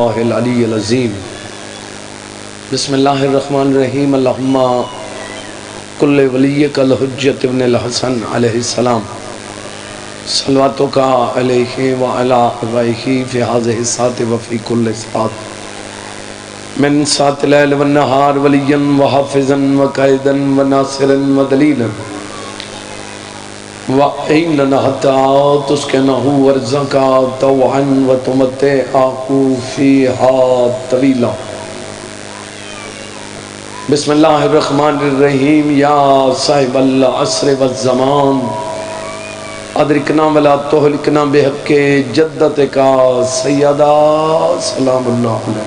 العلی العظیم بسم اللہ الرحمن الرحیم اللہم کل ولیک الحجت ابن الحسن علیہ السلام صلواتو کا علیہ وعلا ابائیہ فی حاضر الساعت وفی کل ساعت من ساعت لیل والنہار ولیا وحافظا وقائدا وناصرا ودلیلا وَإِنَّ نَحْتَا تُسْكِنَهُ وَرْزَقَا طَوْعًا وَتُمَتِّعَهُ فِيهَا طَوِيلًا بسم اللہ الرحمن الرحیم یا صاحب العصر والزمان ادرکنا ولا تہلکنا بحق جدتک سیدہ سلام اللہ علیہ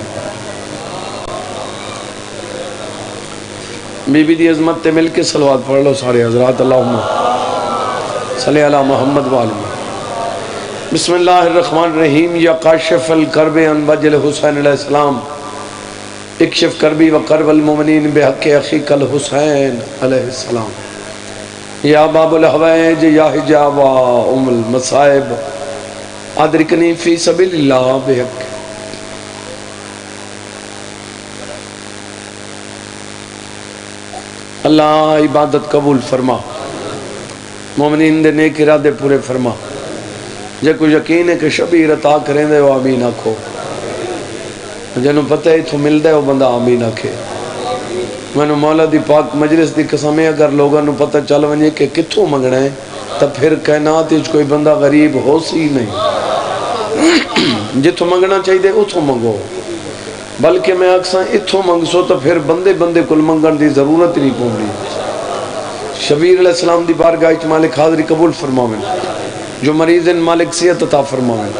بی بی دی عظمت تے مل کے صلوات پڑھ لو سارے حضرات اللہم صلی علی محمد وآلہ بسم اللہ الرحمن الرحیم یا کاشف الکرب عن وجل حسین علیہ السلام اکشف کربی و کرب المومنین بحق اخیق الحسین علیہ السلام یا باب الحوائج یا حجاب و ام المصائب ادرکنی فی سبیل اللہ بحق اللہ عبادت قبول فرما مومنین دے نیک ارادے پورے فرما جے کو یقین ہے کہ شبیر عطا کریں دے وہ آمین آکھو جنہوں پتہ ہے تو مل دے وہ بندہ آمین آکھے میں نے مولا دی پاک مجلس دی قسمیں اگر لوگوں نے پتہ چل ونجے کہ کتھوں منگنا ہے تب پھر کائنات ہیچ کوئی بندہ غریب ہو سی نہیں جتھوں منگنا چاہیے دے اتھوں منگو بلکہ میں اکساں اتھوں منگ سو تو پھر بندے کل منگن دی ضرورت نہیں پونگی شبیر علیہ السلام دی بارگاہ اچ مالک حاضری قبول فرماویں جو مریض ان مالک صحت عطا فرماویں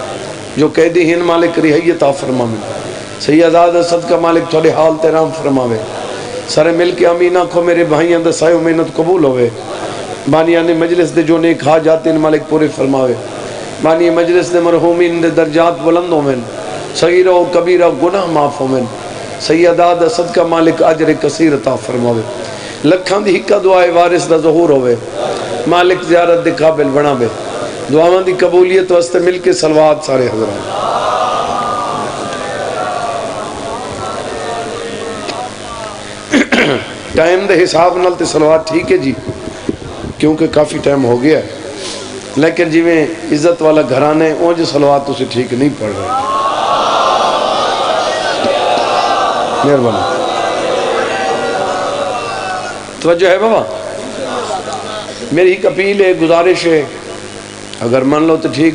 جو قیدی ہیں مالک رہائی عطا فرماویں سیداد صدقہ مالک تھوڑے حال تیرام فرماویں سارے مل کے امین آنکھو میرے بھائیاں دے سائے و محنت قبول ہوئے بانیان مجلس دے جو نیک حاجات ان مالک پورے فرماویں بانی مجلس دے مرحومین دے درجات بلند ہوئیں صغیرہ و کبیرہ گناہ معاف ہوئیں سیداد صدقہ مالک اجر کثیر عطا فرماویں لکھاں دی ہکا دعائے وارث دا ظہور ہوئے مالک زیارت دے قابل بنا بے دعاواں دی قبولیت واسطے مل کے صلوات سارے حضرات ٹائم دے حساب نال تے صلوات ٹھیک ہے جی کیونکہ کافی ٹائم ہو گیا ہے لیکن جی میں عزت والا گھرانے اون جو صلوات اسے ٹھیک نہیں پڑھ رہے مہربانی توجہ ہے بابا میری ایک اپیل ہے گزارش ہے اگر مان لو تو ٹھیک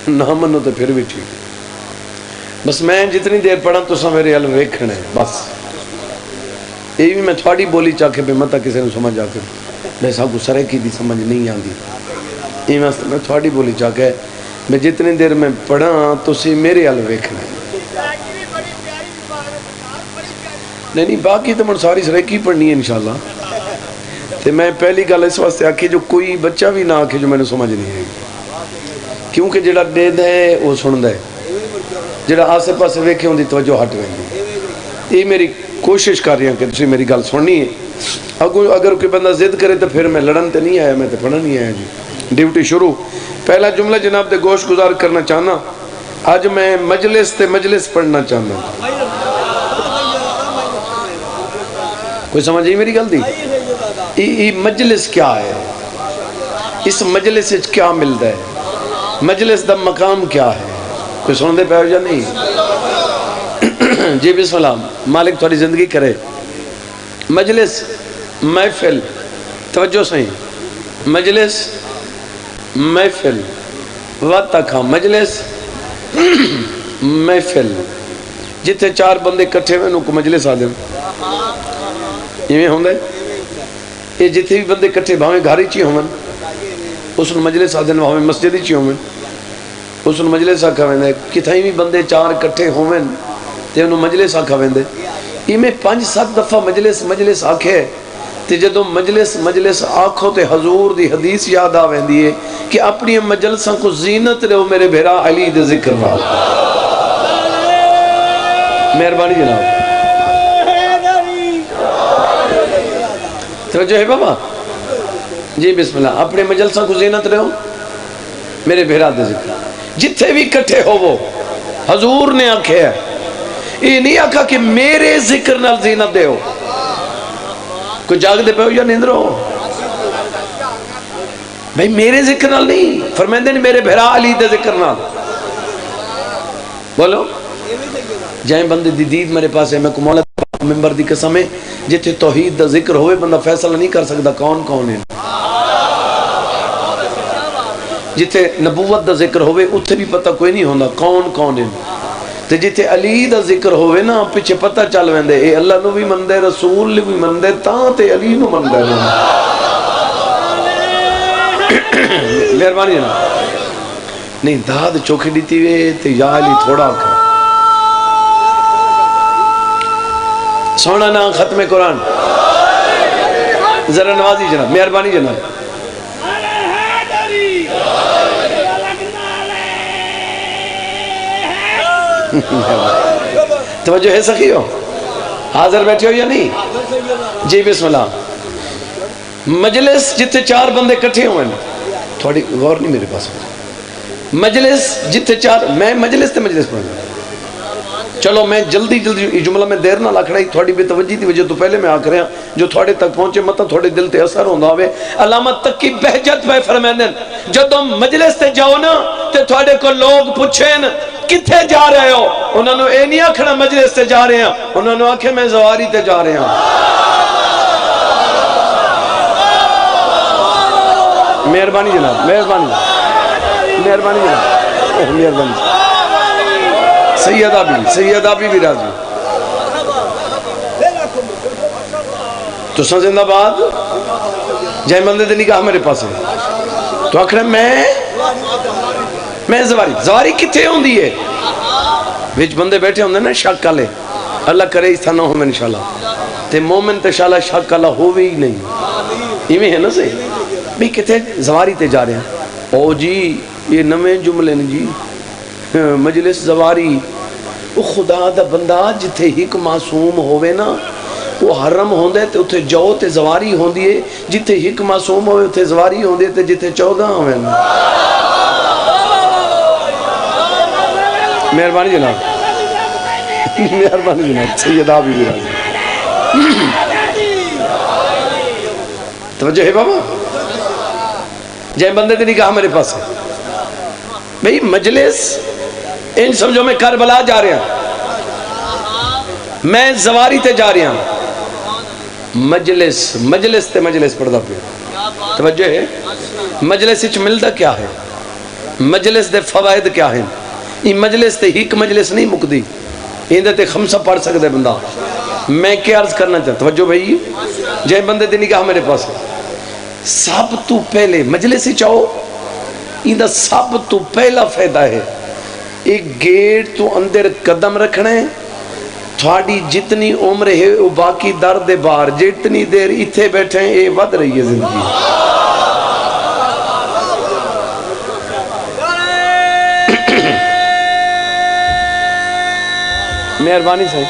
نہ منو تو پھر بھی ٹھیک بس میں جتنی دیر پڑھا تو سا میرے علم ویکھنے بس یہ بھی میں تھوڑی بولی چاکے پہ متا کسی نے سمجھ آکے میں سا کو سرے کی دی سمجھ نہیں آندی یہ میں تھوڑی بولی چاکے میں جتنی دیر میں پڑھا تو سی میرے علم ویکھنے نہیں باقی تو من ساری سریکی پڑھنی ہے انشاءاللہ تو میں پہلی گل اس واسطے آکھی جو کوئی بچہ بھی نہ آکھے جو میں نے سمجھ نہیں ہے کیونکہ جڑا دید ہے وہ سن دے جڑا آسے پاسے ویکھے ہوں دی توجہ ہٹ گئی یہ میری کوشش کر رہی ہوں کہ تسی میری گل سننی ہے اگر کوئی بندہ ضد کرے تو پھر میں لڑن تے نہیں آیا میں تے پڑھنا نہیں آیا جی ڈیوٹی شروع پہلا جملہ جناب دے گوش گزار کرنا چاہنا آج میں مجلس پڑھنا چاہنا کوئی سمجھ میری گل دی یہ مجلس کیا ہے اس مجلس کیا ملتا ہے مجلس دا مقام کیا ہے کوئی سن دے پہ یا نہیں جی بسم اللہ مالک تھوڑی زندگی کرے مجلس محفل توجہ صحیح مجلس محفل واتخا مجلس محفل جتے چار بندے کٹھے ہوئے انہوں کو مجلس آ دیں یہ ہوں دے یہ جتے بھی بندے کٹھے بھاویں گھاری چی ہوں اس نے مجلس آدھیں بھاویں مسجدی چی ہوں اس نے مجلس آکھا ویندے کتھائی بھی بندے چار کٹھے ہوں تے انہوں مجلس آکھا ویندے یہ میں 5-7 دفعہ مجلس آکھے تے جدو مجلس آکھو تے حضور دی حدیث یاد آ ویندی ہے کہ اپنی مجلساں کو زینت رہو میرے بھیرا علی دے ذکر رہا مہربانی جناب توجہ ہے بابا جی بسم اللہ اپنے مجلسوں کو زینت رہو میرے بھیرا دے ذکر جتھے بھی کٹھے ہو وہ حضور نے آکھیا ہے، یہ نہیں آکھا کہ میرے ذکر نال زینت دے ہو. کوئی جاگ دے پہ ہو یا نیندر ہو؟ بھئی میرے ذکر نال نہیں، فرمیندے نہیں میرے بھرا علی دے ذکر نال. بولو جائیں بندے دی دید میرے پاس ہے، میں کو مولا ممبر دی قسم ہے جتے توحید دا ذکر ہوئے بندہ فیصلہ نہیں کر سکتا کون کون ہے. جتے نبوت دا ذکر ہوئے اتھے بھی پتہ کوئی نہیں ہوندہ کون کون ہے. تے جتے علی دا ذکر ہوئے نا پیچھے پتہ چل ویندے اے اللہ نو بھی مندے رسول نو بھی مندے تاں تے علی نو مندے. مہربانی ہے نا نہیں داد چوکھی دیتی وے تے یا علی تھوڑا کھا سونا نا ختم قرآن ذرا نوازی جناب مہربانی جناب. توجہ ہے سخی ہو؟ حاضر بیٹھے ہو یا نہیں؟ جی بسم اللہ. مجلس جتے چار بندے کٹھے ہوئے تھوڑی غور نہیں میرے پاس. مجلس جتے چار میں مجلس تے مجلس پڑھنا. چلو میں جلدی جلدی جملہ میں دیر نہ لکھ رہی تھوڑی بے توجہ دی وجہ تو پہلے میں آکھ رہا جو تھوڑے تک پہنچے مطلب تھوڑے دل تے اثر ہوندہ ہوئے. علامہ تقی بہجت پہ فرمائنن جب تم مجلس تے جاؤ نا تے تھوڑے کو لوگ پوچھیں کتھے جا رہے ہو؟ انہوں نے اے نہیں آکھنا مجلس تے جا رہے ہیں، انہوں نے آکھے میں زواری تے جا رہے ہیں. مہربانی جناب مہربانی مہربانی جناب مہربانی. سیدہ بھی راضی تو سن زندہ باد جائے مندے دے نکاح میرے پاس ہے تو آخر میں زواری کتھے ہوں دی ہے وچ بندے بیٹھے ہوں دے نا شک کالے اللہ کرے اس تھا نہ ہو میں انشاءاللہ تے مومن تے شاءاللہ شک کالا ہووے ہی نہیں ایویں ہے نا سے بھی کتھے زواری تے جا رہے ہیں. او جی یہ نمیں جملے نے جی مجلس زواری وہ خدا دا بندہ جتھے ہک معصوم ہوئے نا وہ حرم ہوندے تے اتھے جاؤ تے زواری ہوندی ہے. جتھے ہک معصوم ہوئے اتھے زواری ہوندی ہے تے جتھے 14 ہوئے نا. مہربانی جناب مہربانی جناب سیدہ بھی راضی. توجہ ہے بابا جائے بندے تے نکاح میرے پاس ہے. بھئی مجلس ان سمجھو میں کربلا جا رہا میں زواری تے جا رہا مجلس تے مجلس پڑھدا پیا. توجہ ہے مجلس وچ ملدا کیا ہے مجلس دے فوائد کیا ہیں. یہ مجلس تے ہک مجلس نہیں مکدی ایندے تے خمسہ پڑھ سکدے بندہ. میں کیا عرض کرنا چاہتا توجہ بھائی جے بندے تے نکاح میرے پاس ہے سب تو پہلے مجلس ہی چاہو ایندہ سب تو پہلا فائدہ ہے ایک گیٹ تو اندر قدم رکھنا ہے تھوڑی جتنی عمر ہے وہ باقی درد بار جتنی دیر اتھے بیٹھے ہیں یہ ود رہی ہے زندگی. مہربانی سے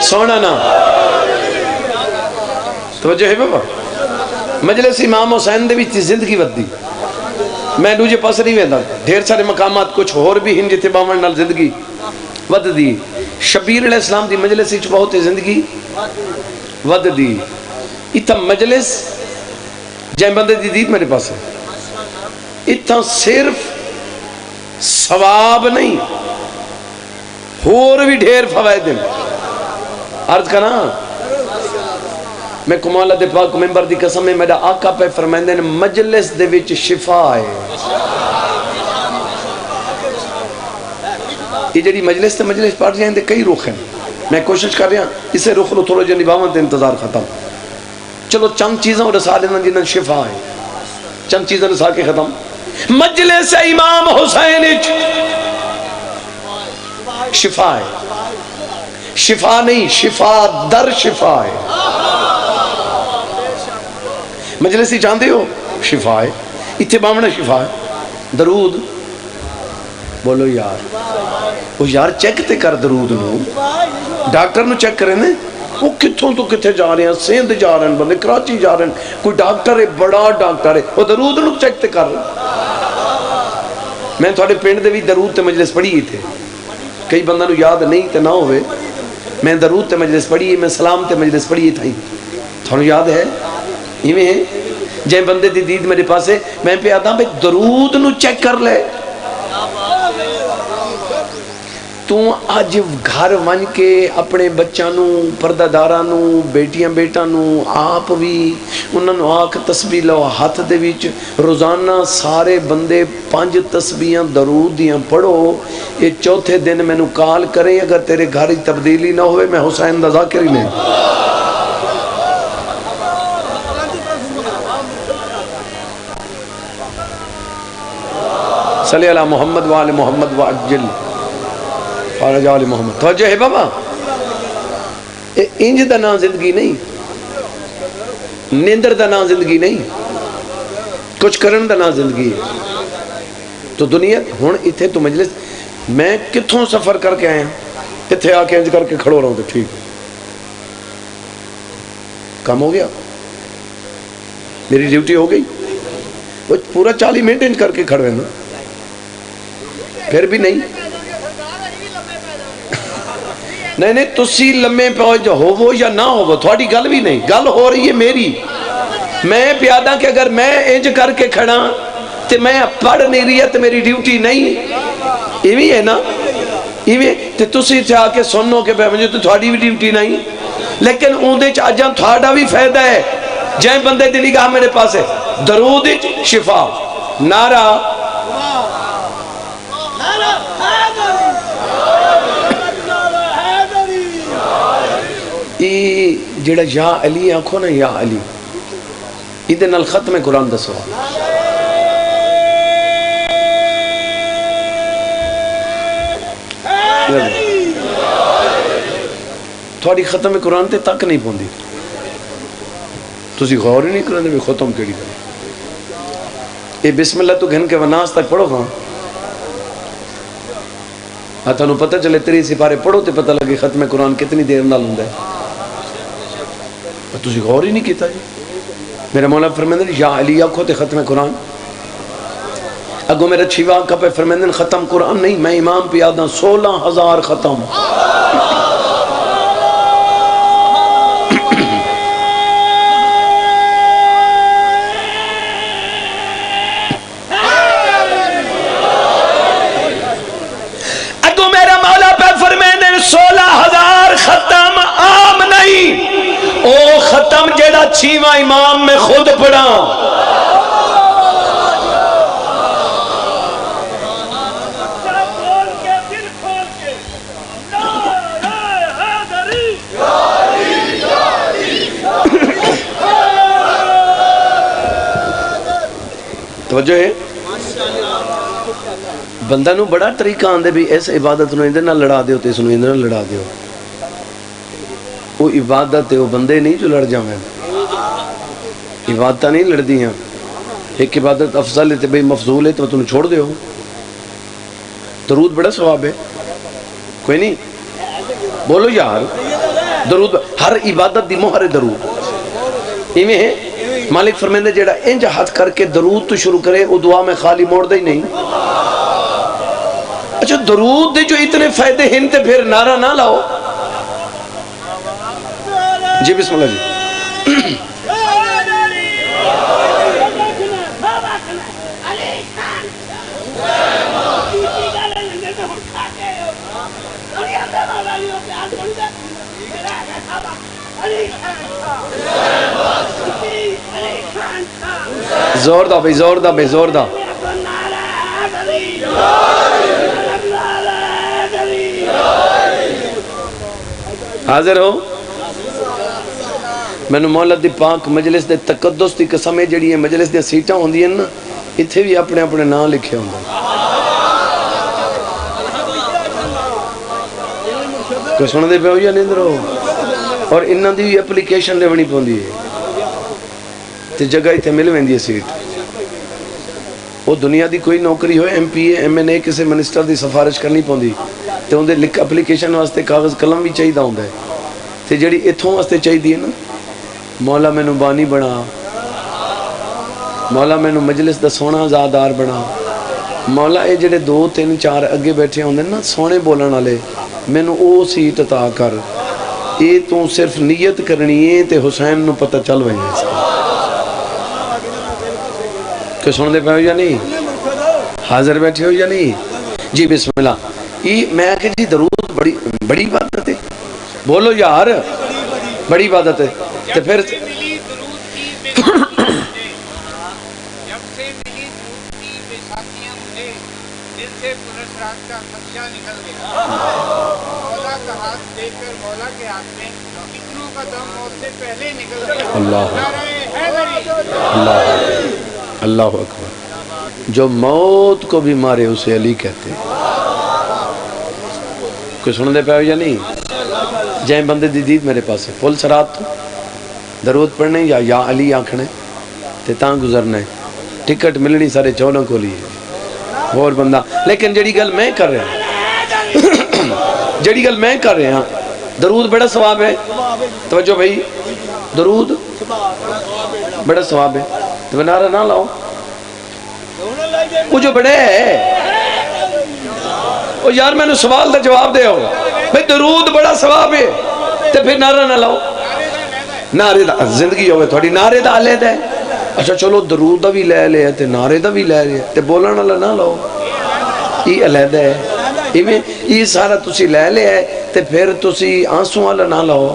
سونا نا توجہ ہے بابا. مجلس امام حسین دے بھی زندگی ود دی میں دوجے پاس نہیں ویندا ڈھیر سارے مقامات کچھ اور بھی ہیں جتے باون نال زندگی ود دی. شبیر علیہ السلام دی مجلس وچ بہت زندگی ود دی. اتھا مجلس جائیں بندے دی دید میرے پاس ہے اتھا صرف ثواب نہیں اور بھی ڈھیر فوائد ہیں. عرض کرنا میں کمالہ دے پاک ممبر دی قسم میں میرا آقا پہ فرمائندے نے مجلس دے وچ شفا ہے. یہ جڑی مجلس تے مجلس پڑھ جائیں دے کئی رخ ہیں میں کوشش کر رہا ہوں اسے رخ لو تھوڑا جا نباون تے انتظار ختم. چلو چند چیزیں رسا لینا جنہاں شفا ہے چند چیزیں رسا کے ختم. مجلس امام حسین شفا ہے شفا نہیں شفا در شفا ہے. مجلس ہی چاہتے ہو شفا ہے اتھے بامنا شفا ہے. درود بولو یار وہ یار چیک تے کر درود نو ڈاکٹر نو چیک کریں وہ کتھوں تو کتھے جا رہے ہیں سندھ جا رہے ہیں بندے کراچی جا رہے ہیں کوئی ڈاکٹر ہے بڑا ڈاکٹر ہے وہ درود نو چیک تے کر میں تھوڑے پنڈ دے بھی درود تے مجلس پڑھی تھے، کئی بندہ نو یاد نہیں تے نہ ہوئے، میں درود تے مجلس پڑھی، میں سلام تے مجلس پڑھی تھا، تھوڑا یاد ہے؟ ایویں ہے جے بندے دی دید میرے پاس ہے، میں پہ آتا بھئی درود نو چیک کر لے، تو آج گھر ون کے اپنے بچانوں پردہ دارانوں بیٹیاں بیٹانوں آپ بھی انہوں آکھ تسبیح لو ہاتھ دے وچ، روزانہ سارے بندے 5 تسبیحاں درود دیاں پڑھو، یہ چوتھے دن میں نو کال کریں، اگر تیرے گھر تبدیلی نہ ہوئے میں حسین دا ذاکر ہی نہیں۔ صلی اللہ محمد وآل محمد وعجل فارج آل محمد۔ توجہ ہے بابا، انج دا نام زندگی نہیں، نیندر دا نام زندگی نہیں، کچھ کرن دا نام زندگی ہے۔ تو دنیا ہون اتھے تو مجلس میں کتھوں سفر کر کے آیا اتھے آ کے انج کر کے کھڑو رہا ہوں تو ٹھیک ہے، کام ہو گیا، میری ڈیوٹی ہو گئی، وہ پورا 40 منٹ انج کر کے کھڑے نا، پھر بھی نہیں نہیں تسی لمے پہنچ ہوو یا نہ ہوو، تھوڑی گل بھی نہیں، گل ہو رہی ہے میری، میں پیادہ کہ اگر میں انج کر کے کھڑا تو میں پڑھ نہیں رہی ہے تو میری ڈیوٹی نہیں، ایویں ہے نا، ایویں تو تسی تھے آ کے سنو کہ مجھے تو تھوڑی بھی ڈیوٹی نہیں، لیکن اوندے چاجاں تھوڑا بھی فائدہ ہے، جائیں بندے دلی کہا میرے پاس ہے درود شفا، نعرہ جڑا یا علی آنکھو نا، یا علی ادھے نال ختم قرآن دسو، تھوڑی ختم قرآن تے تک نہیں پوندی، تسی غور ہی نہیں کرنے میں ختم کیڑی کریں، یہ بسم اللہ تو گھن کے وناس تک پڑھو گا، تانوں پتہ چلے 3 سپارے پڑھو تے پتہ لگے ختم قرآن کتنی دیر نال ہوندا ہے، تسی غور ہی نہیں کیتا جی۔ میرا مولا فرمیندن یا علی آکھو تے ختم قرآن، اگو میرا چھیوا آنکھا پہ فرمیندن ختم قرآن نہیں، میں امام پہ یاداں 16,000 ختم، اگو میرا مولا پہ فرمیندن 16,000 ختم عام نہیں، او ختم جیڑا چھیواں امام میں خود پڑھا، توجہ ہے بندہ نو بڑا طریقہ آندے بھی اس عبادت نو اندر نہ لڑا دیو تے اس نو اندر نہ لڑا دیو، وہ عبادت ہے، وہ بندے نہیں جو لڑ جاویں، عبادتہ نہیں لڑ دیاں، ایک عبادت افضل ہے تے بھئی مفضول ہے تو تم چھوڑ دیو، درود بڑا ثواب ہے، کوئی نہیں بولو یار، درود ہر عبادت دی مہر درود، ایویں ہے مالک فرمیندے جیڑا انج ہاتھ کر کے درود تو شروع کرے وہ دعا میں خالی موڑ دے ہی نہیں، اچھا درود دے جو اتنے فائدے ہیں تے پھر نعرہ نہ لاؤ، جی بسم اللہ جی۔ زور دا بھئی، زور دا بھئی، زور دا، حاضر ہو؟ میں نے مولا دی پاک مجلس دے تقدس دی قسمیں جڑی ہیں مجلس دے سیٹاں ہوندی ہیں نا، اتھے بھی اپنے اپنے نام لکھے ہوندے ہیں، کوئی سن دے پہ ہو یا نہیں در ہو، اور انہاں دی بھی اپلیکیشن دے بنی پوندی ہے تے جگہ اتھے مل ویندی ہے سیٹ، وہ دنیا دی کوئی نوکری ہوئے M P A M N A کسی منسٹر دی سفارش کرنی پوندی تے اندے لکھ اپلیکیشن واسطے کاغذ قلم بھی چاہیے ہوندا ہے تے جڑی اتھوں واسطے چاہیے نا، مولا مینوں بانی بنا، مولا مینوں مجلس دا سونا زادار بنا، مولا یہ جڑے 2 3 4 اگے بیٹھے ہوندے نا سونے بولن والے مینوں او سیٹ عطا کر اے تو صرف نیت کرنی ہے تے حسین نو پتہ چل ویندے کہ سن دے پے یا نہیں حاضر بیٹھے ہو یا نہیں جی بسم اللہ یہ میں کہ جی درود بڑی عبادت ہے بولو یار بڑی عبادت ہے تے پھر اللہ اکبر جو موت کو بھی مارے اسے علی کہتے ہیں کوئی سن دے پہ یا نہیں جائیں بندے دی دید میرے پاس ہے فل سرات درود پڑھنے یا علی آنکھنے تے تاں گزرنا ہے ٹکٹ ملنی سارے چولوں کو لیے اور بندہ لیکن جڑی گل میں کر رہا ہاں درود بڑا ثواب ہے توجہ بھائی درود بڑا ثواب ہے تو نعرہ نہ لاؤ وہ جو بڑے ہے وہ یار میں نے سوال دا جواب دے ہو بھئی درود بڑا ثواب ہے تو پھر نعرہ نہ لاؤ نعرے دا زندگی ہوئے تھوڑی نعرے دا لے دے اچھا چلو درود دا بھی لے لے تے نعرے دا بھی لے لے تے بولن والا نہ لاؤ یہ علیحدہ ہے یہ سارا تسی لے لے ہے تے پھر تسی آنسوں والا نہ لاؤ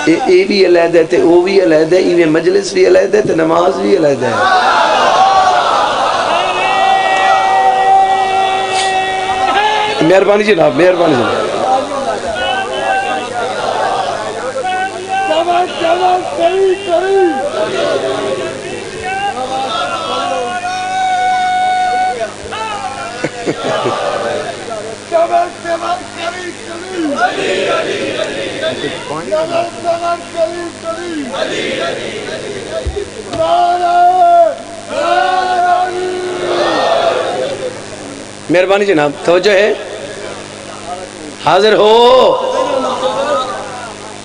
یہ بھی علیحدہ ہے تے وہ بھی علیحدہ ہے یہ مجلس بھی علیحدہ ہے تے نماز بھی علیحدہ ہے مہربانی جناب مہربانی جناب مہربانی جناب توجہ ہے حاضر ہو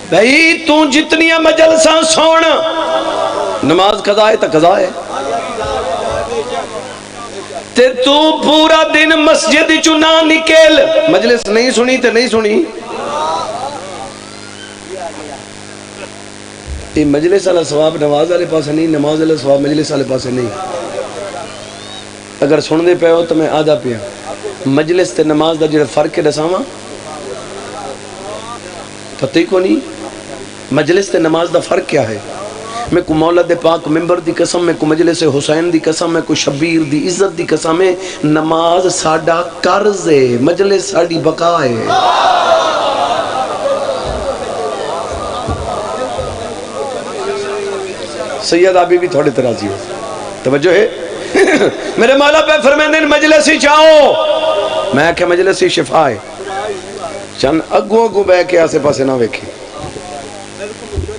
بھائی تو جتنی مجلساں سون نماز قضا ہے تو قضا ہے تے تو پورا دن مسجد چنا نکل مجلس نہیں سنی تے نہیں سنی یہ مجلس والا ثواب نماز والے پاس نہیں نماز والا ثواب مجلس والے پاس نہیں اگر سن دے پہ ہو تو میں آدھا پیا مجلس تے نماز دا جڑا فرق ہے دساواں پتہ ہی کو نہیں مجلس تے نماز دا فرق کیا ہے میں کو مولا دے پاک ممبر دی قسم میں کو مجلس حسین دی قسم میں کو شبیر دی عزت دی قسم ہے نماز ساڈا قرض ہے مجلس ساڈی بقا ہے سید آبی بھی تھوڑے ترازی ہو توجہ ہے میرے مولا پہ فرمیندن مجلسی چاہو میں کہ مجلسی شفا ہے چند اگو بے کے آسے پاسے نہ ویکھی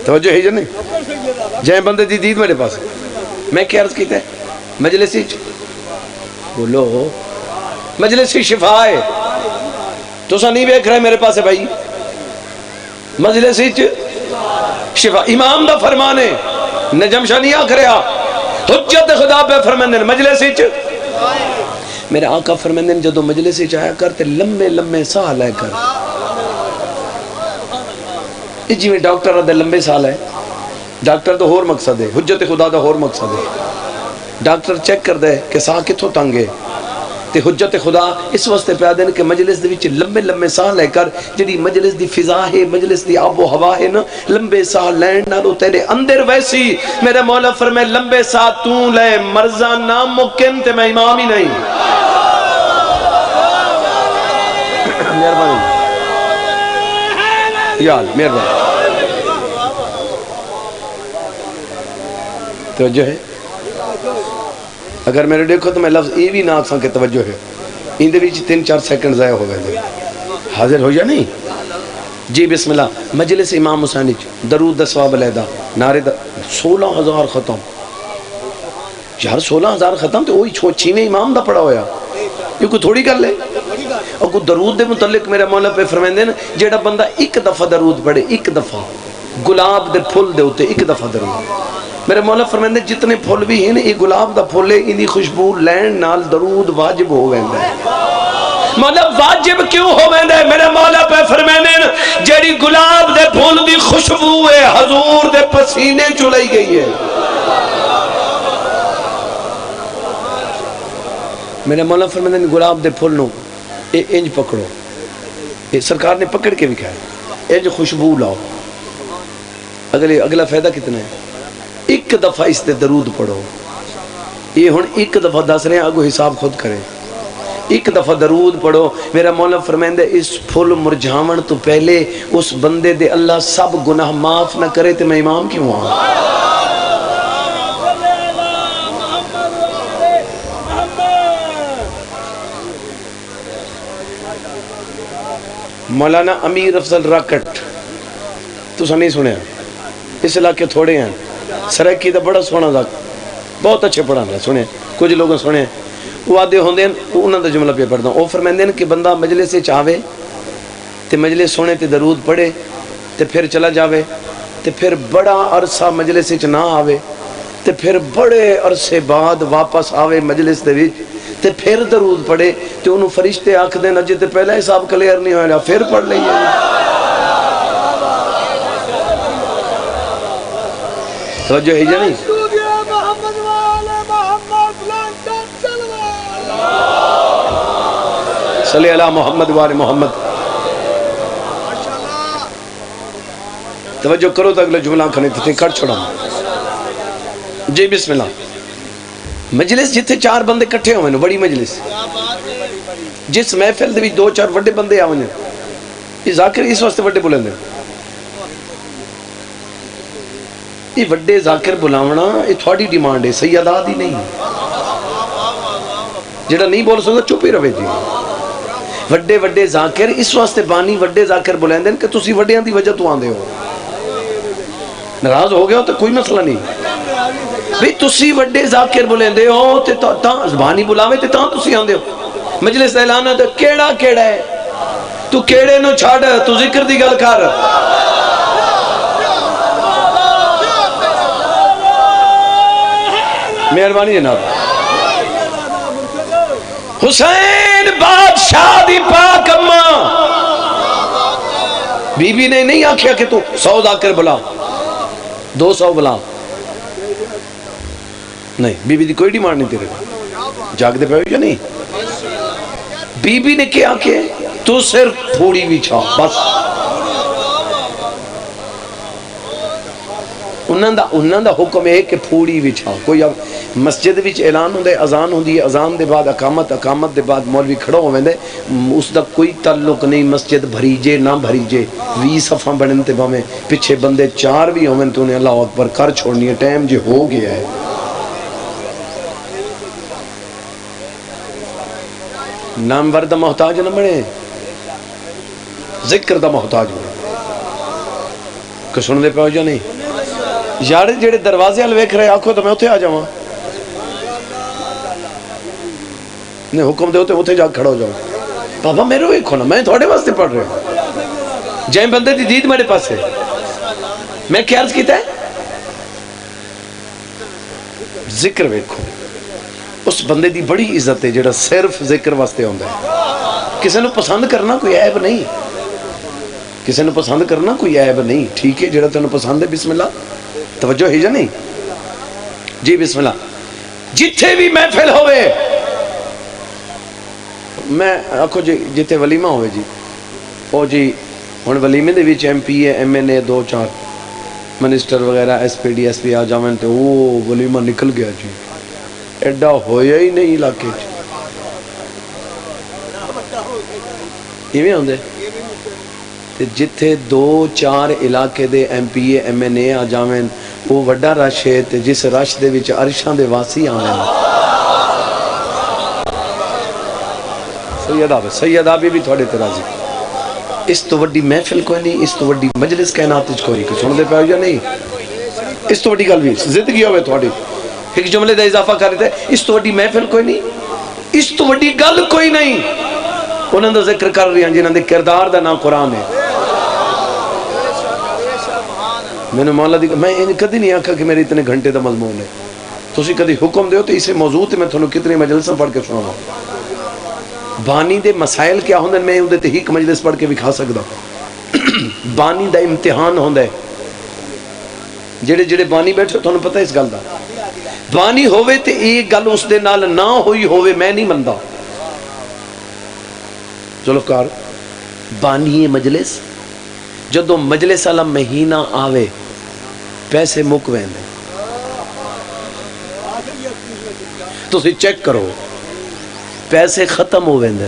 توجہ ہے جو نہیں جائیں بندے دی دید میرے پاس میں کیا عرض کیتا ہے مجلسی بولو مجلسی شفا ہے تو سا نہیں بیک رہے میرے پاس ہے بھائی مجلسی شفا امام دا فرمانے نجم شاہ نہیں آکھ رہا حجت خدا پہ فرمندن مجلسی میرے آقا فرمندن جدو مجلسی چاہیا کرتے لمبے لمبے سال ہے کر جی میں ڈاکٹر دے لمبے سال ہے ڈاکٹر تو ہور مقصد ہے حجت خدا دا ہور مقصد ہے ڈاکٹر چیک کر دے کہ ساہ کتھوں تنگے تے حجت خدا اس واسطے پہ آدھے کہ مجلس دے وچ لمبے لمبے ساہ لے کر جڑی مجلس دی فضا ہے مجلس دی آب و ہوا ہے نا لمبے ساہ لین نہ لو تیرے اندر ویسی میرے مولا فرمائے لمبے ساہ تو لے مرزا ناممکن تے میں امام ہی نہیں مہربانی یار مہربانی توجہ ہے اگر میرے دیکھو تو میں لفظ یہ بھی نہ آکساں کہ توجہ ہے ان دے بھی 3-4 سیکنڈ ضائع ہو گئے حاضر ہو یا نہیں جی بسم اللہ مجلس امام حسینی درود دا ثواب علیحدہ نعرے دا 16,000 ختم یار 16,000 ختم تو وہی چھوچیویں امام دا پڑا ہویا یہ کوئی تھوڑی کر لے اور کوئی درود دے متعلق میرے مولا پہ فرمائندے نا جیڑا بندہ ایک دفعہ درود پڑھے ایک دفعہ گلاب دے پھول دے ہوتے ایک دفعہ درود میرے مولا فرمائندے جتنے پھول بھی ہیں یہ گلاب دا پھول ہے، انہی خوشبو لین نال درود واجب ہو ویندا ہے۔ مولا واجب کیوں ہو ویندا ہے؟ میرے مولا پہ فرمائندے جیڑی گلاب دے پھول دی خوشبو ہے حضور دے پسینے چلائی گئی ہے۔ میرے مولا فرمائندے گلاب دے پھول نو انج پکڑو، یہ سرکار نے پکڑ کے بھی کہا انج خوشبو لاؤ، اگلا فائدہ کتنا ہے؟ ایک دفعہ اس تے درود پڑھو، یہ ہن ایک دفعہ دس رہے ہیں، آگو حساب خود کریں، ایک دفعہ درود پڑھو۔ میرا مولا فرمائندہ اس پھول مرجھاون تو پہلے اس بندے دے اللہ سب گناہ معاف نہ کرے تو میں امام کیوں ہوں؟ مولانا امیر افضل راکٹ تو نہیں سنے اس علاقے تھوڑے ہیں، سرکی دا بڑا سونا دا بہت اچھے پڑھانا سنے، کچھ لوگوں سنے وہ آدھے ہوندے ہیں، انہوں دا جملہ پہ پڑھتا ہوں، وہ فرمائندے ہیں کہ بندہ مجلس سے چاہوے تے مجلس سونے تے درود پڑھے تے پھر چلا جاوے تے پھر بڑا عرصہ مجلس سے نہ آوے تے پھر بڑے عرصے بعد واپس آوے مجلس دے وچ تے پھر درود پڑھے تے انہوں فرشتے آکھ دیں اجے تے پہلا حساب کلیئر نہیں ہویا پھر پڑھ لئیے۔ توجہ ہے جا نہیں؟ صلی اللہ محمد وآل محمد۔ توجہ کرو تو اگلا جملہ کھنے تھے کٹ چھوڑا جی بسم اللہ۔ مجلس جتھے چار بندے کٹھے ہوئے بڑی مجلس، جس محفل دے بھی دو چار وڈے بندے آوے یہ ذاکر اس واسطے وڈے بلندے، یہ وڈے ذاکر بلاونا یہ تھوڑی ڈیمانڈ ہے، سیدہ دی نہیں، جڑا نہیں بول سکتا چپ ہی روے جی۔ وڈے وڈے ذاکر اس واسطے بانی وڈے ذاکر بلندے کہ تسی وڈیاں دی وجہ تو آندے ہو، ناراض ہو گیا ہو تو کوئی مسئلہ نہیں بھی تسی وڈے ذاکر بلندے ہو تے تاں زبانی بلاوے تے تاں تسی آندے ہو۔ مجلس اعلان ہے تو کیڑا کیڑا ہے تو کیڑے نو چھاڑ تو ذکر دی گل کر۔ مہربانی جناب۔ حسین بادشاہ دی پاک اماں بی بی نے نہیں آکھیا کہ تو 100 ذاکر بلا 200 بلا، نہیں بی بی دی کوئی ڈیمانڈ نہیں تیرے جاگ دے پہو یا نہیں، بی بی نے کیا کہ تو صرف پھوڑی بھی چھا بس، انہاں دا حکم ہے کہ پھوڑی بھی چھا۔ کوئی اب مسجد وچ اعلان ہوندے اذان ہوندی ہے، اذان دے بعد اقامت دے بعد مولوی کھڑا ہوندے، اس دا کوئی تعلق نہیں مسجد بھری جے نہ بھری جے، 20 صفحہ بنن تے باویں پیچھے بندے 4 بھی ہوون تے انہیں اللہ اکبر کر چھوڑنی ہے، ٹائم جے ہو گیا ہے۔ نامور دا محتاج نہ بنے، ذکر دا محتاج بنے۔ کہ سن دے پاؤ جا نہیں یار جڑے دروازے ہل ویکھ رہے آکھو تو میں اتھے آ جاواں، نہیں حکم دے ہوتے اتھے جا کھڑا ہو جاؤ، بابا میرے ویکھو نا میں تھوڑے واسطے پڑھ رہے ہوں، جائیں بندے دی دید میرے پاس ہے، میں کیا عرض کیتا ہے ذکر ویکھو، اس بندے دی بڑی عزت ہے جڑا صرف ذکر واسطے ہوندا ہے۔ کسی نے پسند کرنا کوئی عیب نہیں، کسی نے پسند کرنا کوئی عیب نہیں، ٹھیک ہے جڑا تینوں پسند ہے بسم اللہ، توجہ ہے جا نہیں جی بسم اللہ۔ جتھے بھی محفل ہوئے میں آکھو جی جتھے ولیمہ ہوئے جی او جی ہن ولیمے دے وچ M P A M N A 2-4 minister وغیرہ S P D S P آ جاون تے او ولیمہ نکل گیا جی، ایڈا ہویا ہی نہیں علاقے ایویں ہوندے تے جتھے 2-4 علاقے دے M P A M N A آ جاون وہ وڈا رش ہے تے جس رش دے وچ عرشاں دے واسی آویں۔ سیدہ بھی تھوڑے تے راضی، اس تو وڈی محفل کوئی نہیں، اس تو وڈی مجلس کائنات وچ کوئی نہیں، سن دے پاؤ یا نہیں، اس تو وڈی گل بھی زندگی ہوئے تھوڑی ایک جملے دا اضافہ کر دیتے، اس تو وڈی محفل کوئی نہیں، اس تو وڈی گل کوئی نہیں، انہوں دا ذکر کر رہی ہیں جنہوں دے کردار دا نام قرآن ہے۔ میں نے مولا دی میں کدی نہیں آکھا کہ میرے اتنے گھنٹے دا مضمون ہے، تسی کدی حکم دیو تو اسے موضوع تے میں تھانوں کتنے مجلساں پڑھ کے سناواں۔ بانی دے مسائل کیا ہوندے میں اودے تے ایک مجلس پڑھ کے وکھا سکدا۔ بانی دا امتحان ہوندا ہے، جڑے بانی بیٹھے تھانوں پتہ اس گل دا، بانی ہووے تے ایک گل اس دے نال نہ ہوئی ہووے میں نہیں مندا۔ چلو کار بانی مجلس جدو مجلس والا مہینہ آوے پیسے مک ویندے، تسی چیک کرو پیسے ختم ہو ویندے،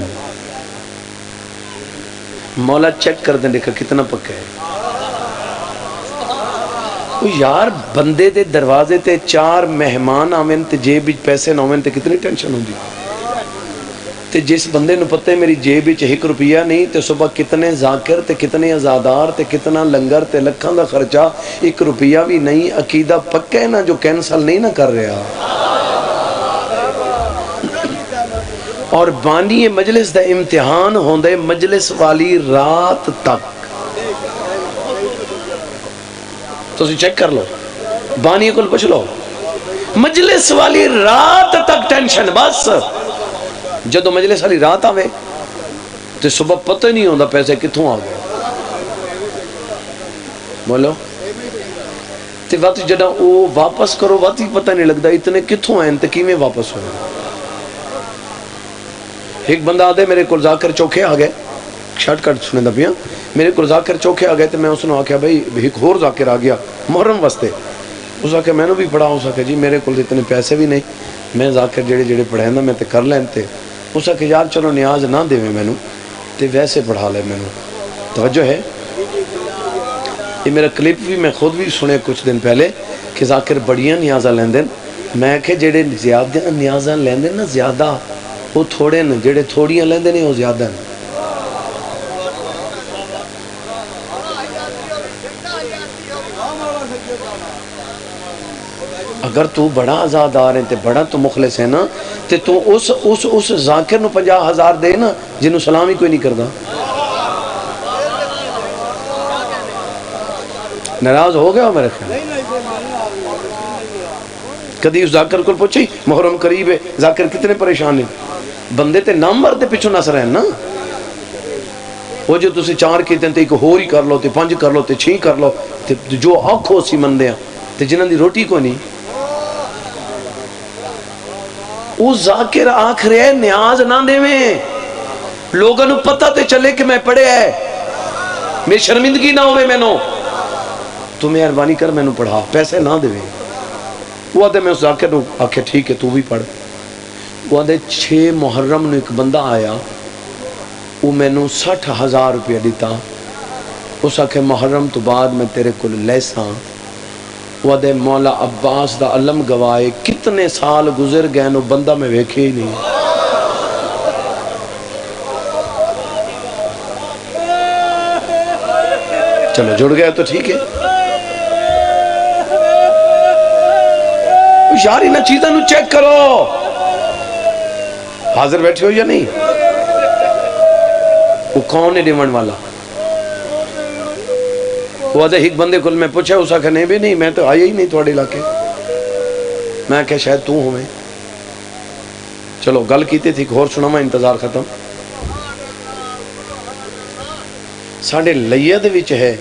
مولا چیک کر دیں دیکھا کتنا پکا ہے۔ یار بندے دے دروازے تے 4 مہمان آویں تے جیب وچ پیسے نہ ہوویں تے کتنی ٹینشن ہوندی۔ تے جس بندے نو پتہ ہے میری جیب وچ 1 روپیہ نہیں تے صبح کتنے ذاکر تے کتنے عزادار تے کتنا لنگر تے لکھاں دا خرچہ، 1 روپیہ بھی نہیں، عقیدہ پکا ہے نا جو کینسل نہیں نہ کر رہا۔ اور بانی مجلس دا امتحان ہوندے مجلس والی رات تک۔ تسی چیک کر لو، بانی کو پوچھ لو، مجلس والی رات تک ٹینشن بس۔ جدو مجلس والی رات آوے تو صبح پتہ نہیں ہوندہ پیسے کتھوں آ گئے۔ بولو تے وقت جدہ وہ واپس کرو وقت ہی پتہ نہیں لگتا اتنے کتھوں آئیں تے کیویں واپس ہوئے۔ ایک بندہ آدھے میرے کو ذاکر چوکھے آ گئے، شارٹ کٹ سنے دا پیا، میرے کو ذاکر چوکھے آ گئے تو میں اس نے آکھیا بھائی ایک اور ذاکر آ گیا محرم واسطے۔ اس آکھیا میں نے بھی پڑھا، اس آکھیا جی میرے کو اتنے پیسے بھی نہیں، میں ذاکر جڑے پڑھائیں میں تے کر لین تے۔ اس آکھیا یار چلو نیاز نہ دے میں نے تے ویسے پڑھا لے میں نے۔ توجہ ہے، یہ میرا کلپ بھی میں خود بھی سنے کچھ دن پہلے کہ ذاکر بڑیاں نیازہ لین دیں، میں کہ جڑے زیادہ نیازہ لین دیں نا زیادہ وہ تھوڑے نا، جڑے تھوڑیاں لین دیں وہ زیادہ ہیں۔ اگر تو بڑا آزادار ہے تے بڑا تو مخلص ہے نا تے تو اس ذاکر نو 50,000 دے نا جنہوں سلام ہی کوئی نہیں کردا۔ ناراض ہو گیا میرے خیال کدی اس ذاکر کو پوچھی محرم قریب ہے ذاکر کتنے پریشان ہیں، بندے تے نام مرد پیچھو نسر ہیں نا، وہ جو تسی 4 کیتے ہیں تے ایک ہور ہی کر لو تے 5 کر لو تے 6 کر لو تے جو آنکھوں سی مندے ہیں تے جنہاں دی روٹی کو نہیں۔ وہ ذاکر آنکھ رہے نیاز نہ دے میں، لوگوں نے پتہ تے چلے کہ میں پڑھے ہے، میں شرمندگی نہ ہوئے میں نو، تو مہربانی کر میں نو پڑھا، پیسے نہ دے میں۔ وہ آدھے میں اس ذاکر نو آکھے ٹھیک ہے تو بھی پڑھ۔ وہ آدھے 6 محرم نو ایک بندہ آیا، وہ میں نو 60,000 روپیہ دیتا، اس آکھے محرم تو بعد میں تیرے کو لیساں۔ وہ آدھے مولا عباس دا علم گوائے کتنے سال گزر گئے نو بندہ میں ویکھے ہی نہیں۔ چلو جڑ گئے تو ٹھیک ہے، یار انہاں چیزاں نو چیک کرو، حاضر بیٹھے ہو یا نہیں؟ وہ کون ہے ڈیمانڈ والا؟ وہ آدھے ایک بندے کو میں پوچھا، اس آکھا نہیں بھی نہیں میں تو آیا ہی نہیں تھوڑے علاقے، میں کہا شاید تو ہوں میں۔ چلو گل کیتے تھی اور سنا میں انتظار ختم۔ ساڑھے لئیہ دے وچ ہے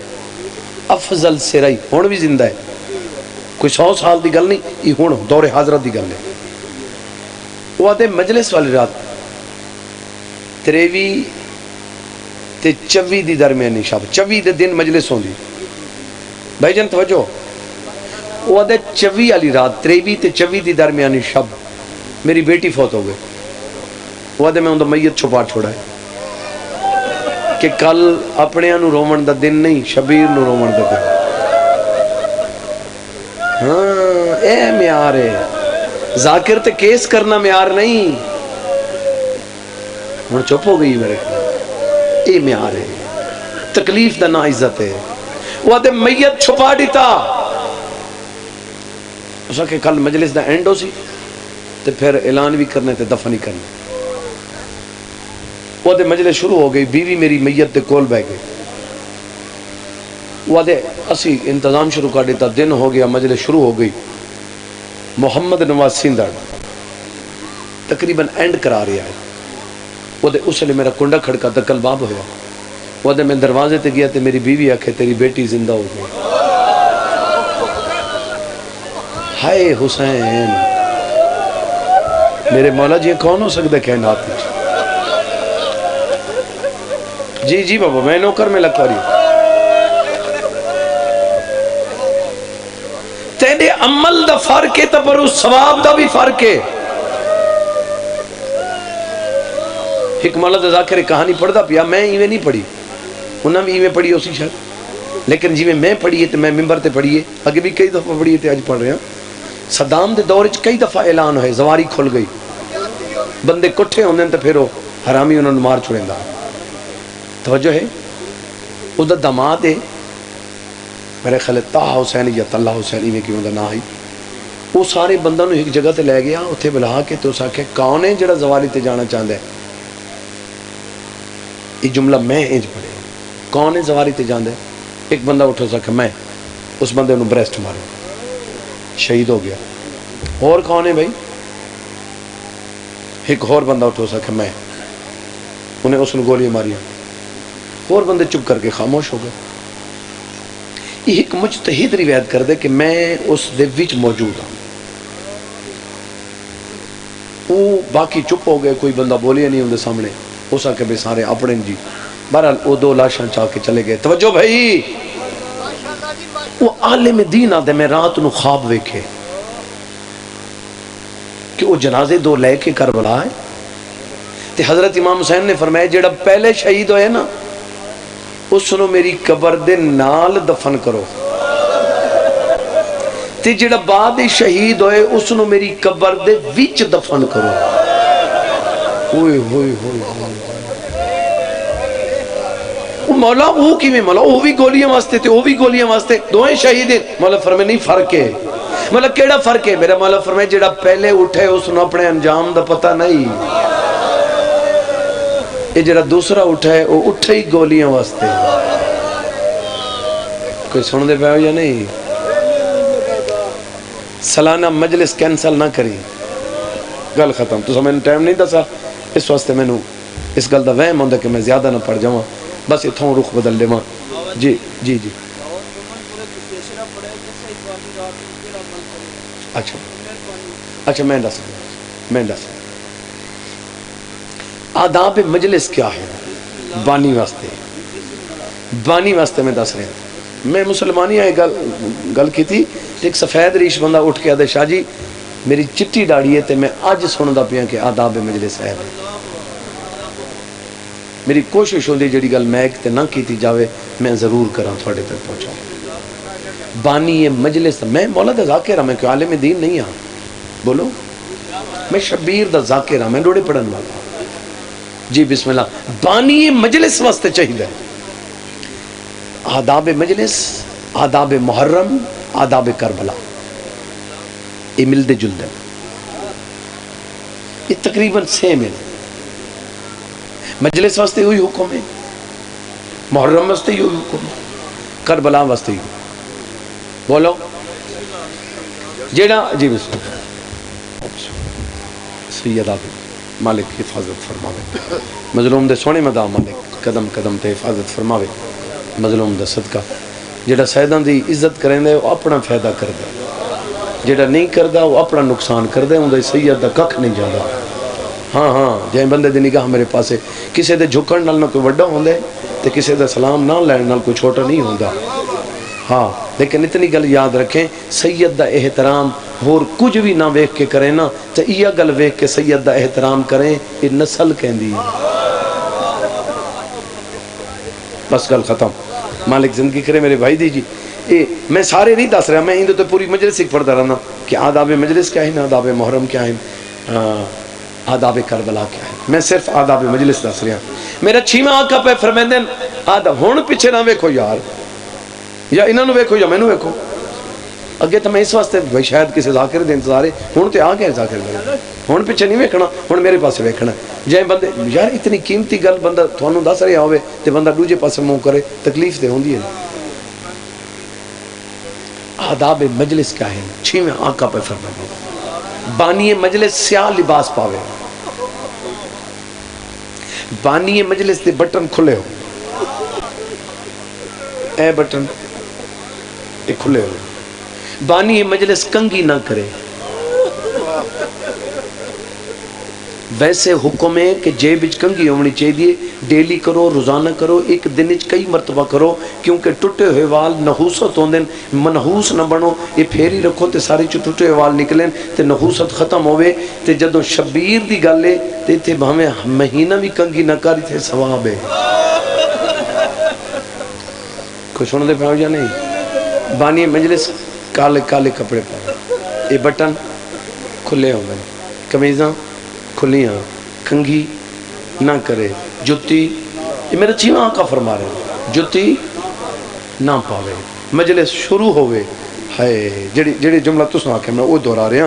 افضل سرائی، ہون بھی زندہ ہے، کوئی 100 سال دی گل نہیں، یہ ہون دور حاضرت دی گل ہے۔ وہ آدھے مجلس والی رات 23 تے 24 دی درمیانی شب، 24 دے دن مجلس ہوں دی بھائی جان توجہ۔ وہ آدھے 24 والی رات 23 تے 24 دی درمیانی شب میری بیٹی فوت ہو گئے۔ وہ آدھے میں اندھا میت چھپا چھوڑا ہے کہ کل اپنے انو رومن دا دن نہیں، شبیر نو رومن دا دن۔ ہاں اے معیار ہے، ذاکر تے کیس کرنا معیار نہیں۔ ہن چپ ہو گئی میرے خیال، اے معیار ہے، تکلیف دا نا عزت ہے۔ وہ آدھے میت چھپا دیتا، اس کہ کل مجلس دا اینڈ ہو سی تے پھر اعلان بھی کرنے تے دفن ہی کرنے۔ وہ آدھے مجلس شروع ہو گئی، بیوی میری میت دے کول بہ گئی۔ وہ دے اسی انتظام شروع کر دیتا، دن ہو گیا، مجلس شروع ہو گئی، محمد نواز سندھڑ تقریباً اینڈ کرا رہا ہے، وہ دے اس لیے میرا کنڈا کھڑکا دکل باب ہویا، وہ دے میں دروازے تے گیا تے میری بیوی آکھے تیری بیٹی زندہ ہو گئی۔ ہائے حسین، میرے مولا جی کون ہو سکتا ہے کائنات میں؟ جی جی بابا میں نوکر میں لگ رہی ہوں۔ تیرے عمل دا فرق ہے تو پر اس ثواب دا بھی فرق ہے۔ ایک مولا دا ذاکر کہانی پڑھ دا پیا، میں ایویں نہیں پڑھی، انہاں بھی ایویں پڑھی اسی شاید، لیکن جی میں پڑھی ہے تو میں ممبر تے پڑھی ہے، اگے بھی کئی دفعہ پڑھی ہے تے آج پڑھ رہے ہیں۔ صدام دے دور کئی دفعہ اعلان ہوئے، زواری کھل گئی، بندے کٹھے ہوندے تو پھر وہ حرامی انہوں نے مار چھوڑیں دا۔ توجہ ہے، ادھر دماد ہے میرے خیال طاہا حسین یا طلحہ حسین میں کیوں دا نہ آئی، وہ سارے بندوں نے ایک جگہ تے لے گیا، اتھے بلا کے تو اس آکھے کون ہے جڑا زواری تے جانا چاہتا ہے؟ یہ جملہ میں انج پڑھے، کون ہے زواری تے جانا ہے؟ ایک بندہ اٹھو سکے میں، اس بندے انہوں بریسٹ مارے، شہید ہو گیا۔ اور کون ہے بھائی؟ ایک اور بندہ اٹھو سکے میں، انہیں اس نے گولی ماری، اور بندے چپ کر کے خاموش ہو گئے۔ یہ ایک مجتہد روایت کر دے کہ میں اس دے وچ موجود ہوں، وہ باقی چپ ہو گئے، کوئی بندہ بولیا نہیں ان دے سامنے، اس آکے بے سارے اپنے جی۔ بہرحال وہ دو لاشاں چاہ کے چلے گئے۔ توجہ بھائی، وہ عالم دین آدھے میں رات نو خواب ویکھے کہ وہ جنازے دو لے کے کربلا ہے، تے حضرت امام حسین نے فرمایا جڑا پہلے شہید ہوئے نا اس نو میری قبر دے نال دفن کرو، تے جڑا بعد شہید ہوئے اس نو میری قبر دے وچ دفن کرو۔ ہوئے ہوئے ہوئے مولا وہ کی میں مولا وہ بھی گولیاں واسطے تھے، وہ بھی گولیاں واسطے، دوئیں شہید ہیں۔ مولا فرمائے نہیں فرق ہے۔ مولا کیڑا فرق ہے؟ میرا مولا فرمائے جڑا پہلے اٹھے اس نے اپنے انجام دا پتہ نہیں، یہ جڑا دوسرا اٹھا ہے وہ اٹھے ہی گولیاں واسطے۔ کوئی سن دے پاؤ یا نہیں؟ سالانہ مجلس کینسل نہ کری، گل ختم۔ تو میں نے ٹائم نہیں دسا، اس واسطے میں اس گل دا وہم ہوندا کہ میں زیادہ نہ پڑھ جاواں، بس اتھوں رخ بدل لے ماں۔ جی جی جی اچھا اچھا میں دس آداب مجلس کیا ہے بانی واسطے میں دس رہا ہوں۔ میں مسلمانی ہے گل کی تھی، ایک سفید ریش بندہ اٹھ کے آدھے شاہ جی میری چٹی ڈاڑی ہے تے میں آج سندا پیا کہ آداب مجلس ہے۔ میری کوشش ہوندی جڑی گل میں تے نہ کیتی جاوے میں ضرور کراں تھوڑے تک پہنچاؤں۔ بانی مجلس میں مولا دا ذاکر ہاں، میں کوئی عالم دین نہیں ہاں، بولو میں شبیر دا ذاکر ہاں، میں ڈوڑے پڑھن والا۔ جی بسم اللہ۔ بانی مجلس واسطے چاہیے آداب مجلس، آداب محرم، آداب کربلا، یہ ملدے جلدے، یہ تقریباً سیم ہے۔ مجلس واسطے ہوئی حکم ہے، محرم واسطے ہوئی حکم ہے، کربلا واسطے ہوئی۔ بولو جیڑا جی بسم اللہ۔ سیدہ مالک حفاظت فرماوے، مظلوم دے سونے مدا مالک قدم قدم تے حفاظت فرماوے، مظلوم دا صدقہ۔ جیڑا سیدان دی عزت کریں دے وہ اپنا فائدہ کر دے، جیڑا نہیں کردہ وہ اپنا نقصان کر دے، اندھے سید دا ککھ نہیں جاندہ۔ ہاں ہاں جائیں بندے دی نگاہ میرے پاسے کسے دے جھکن نال نہ کوئی وڈا ہوندے تے کسے دے سلام نہ لین نال کوئی چھوٹا نہیں ہوندہ۔ ہاں لیکن اتنی گل یاد رکھیں، سید دا احترام اور کچھ بھی نہ ویکھ کے کریں نا تو یہ گل ویکھ کے سید دا احترام کریں، یہ نسل کہندی۔ بس گل ختم، مالک زندگی کرے میرے بھائی دی جی۔ میں سارے نہیں دس رہا، میں ہندو تو پوری مجلس ایک پڑھتا رہنا کہ آداب مجلس کیا ہے، آداب محرم کیا ہے، آداب کربلا کیا ہے۔ میں صرف آداب مجلس دس رہا۔ میرا چھیواں آقا پہ فرمیندے آداب ہون پیچھے نہ ویکھو یار، یا انہوں نے ویکھو یا میں نے ویکھو۔ اگے تو میں اس واسطے بھائی شاید کسی ذاکر دے انتظار ہے، ہون تے آ گئے ذاکر دے، ہون پیچھے نہیں ویکھنا، ہون میرے پاس ویکھنا۔ جائیں بندے یار اتنی قیمتی گل بندہ تھانوں دس رہا ہوئے تے بندہ دوجے پاسے منہ کرے، تکلیف تے ہوندی ہے۔ آداب مجلس کیا ہے؟ 6ویں آقا پہ فرمایا بانی مجلس سیاہ لباس پاوے، بانی مجلس دے بٹن کھلے ہو، اے بٹن اے کھلے ہو، بانی مجلس کنگھی نہ کرے۔ ویسے حکم ہے کہ جیب وچ کنگھی ہونی چاہیے، ڈیلی کرو، روزانہ کرو، ایک دن وچ کئی مرتبہ کرو، کیونکہ ٹوٹے ہوئے وال نحوست ہوندے، منحوس نہ بنو، یہ پھیری رکھو تے سارے ٹوٹے ہوئے وال نکلیں تے نحوست ختم ہوئے۔ تے جدوں شبیر دی گل ہے تے تے بھاویں مہینہ بھی کنگھی نہ کری تے ثواب ہے۔ کوئی سن دے پاؤ یا نہیں؟ بانی مجلس کالے کالے کپڑے پائے، یہ بٹن کھلے ہوئے، قمیضاں کھلیاں، کنگھی نہ کرے، جتی، یہ میرے 6واں آقا فرما رہے ہیں جتی نہ پاوے، مجلس شروع ہوئے۔ ہے جڑی جملہ تساں آکھے میں وہ دہرا رہا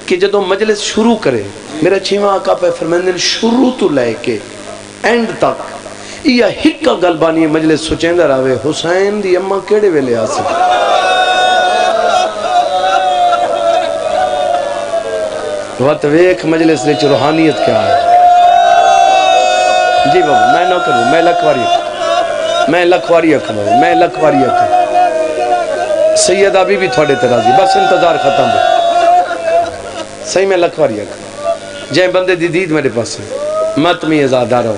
کہ جدوں مجلس شروع کرے، میرا 6واں آقا پہ فرماندے شروع تو لے کے اینڈ تک یہ ہکا گل بانی مجلس سوچیندا رہے حسین دی اماں کیڑے ویلے آ سی، وقت ویکھ مجلس وچ روحانیت کیا ہے۔ جی بابا میں نہ کروں، میں لکھواری اکھوں، میں لکھواری اکھوں، سیدہ بی بی تھوڑے تے راضی، بس انتظار ختم ہو، صحیح میں لکھواری اکھوں۔ جائیں بندے دی دید میرے پاس ہے، مت میں ازادہ رہو،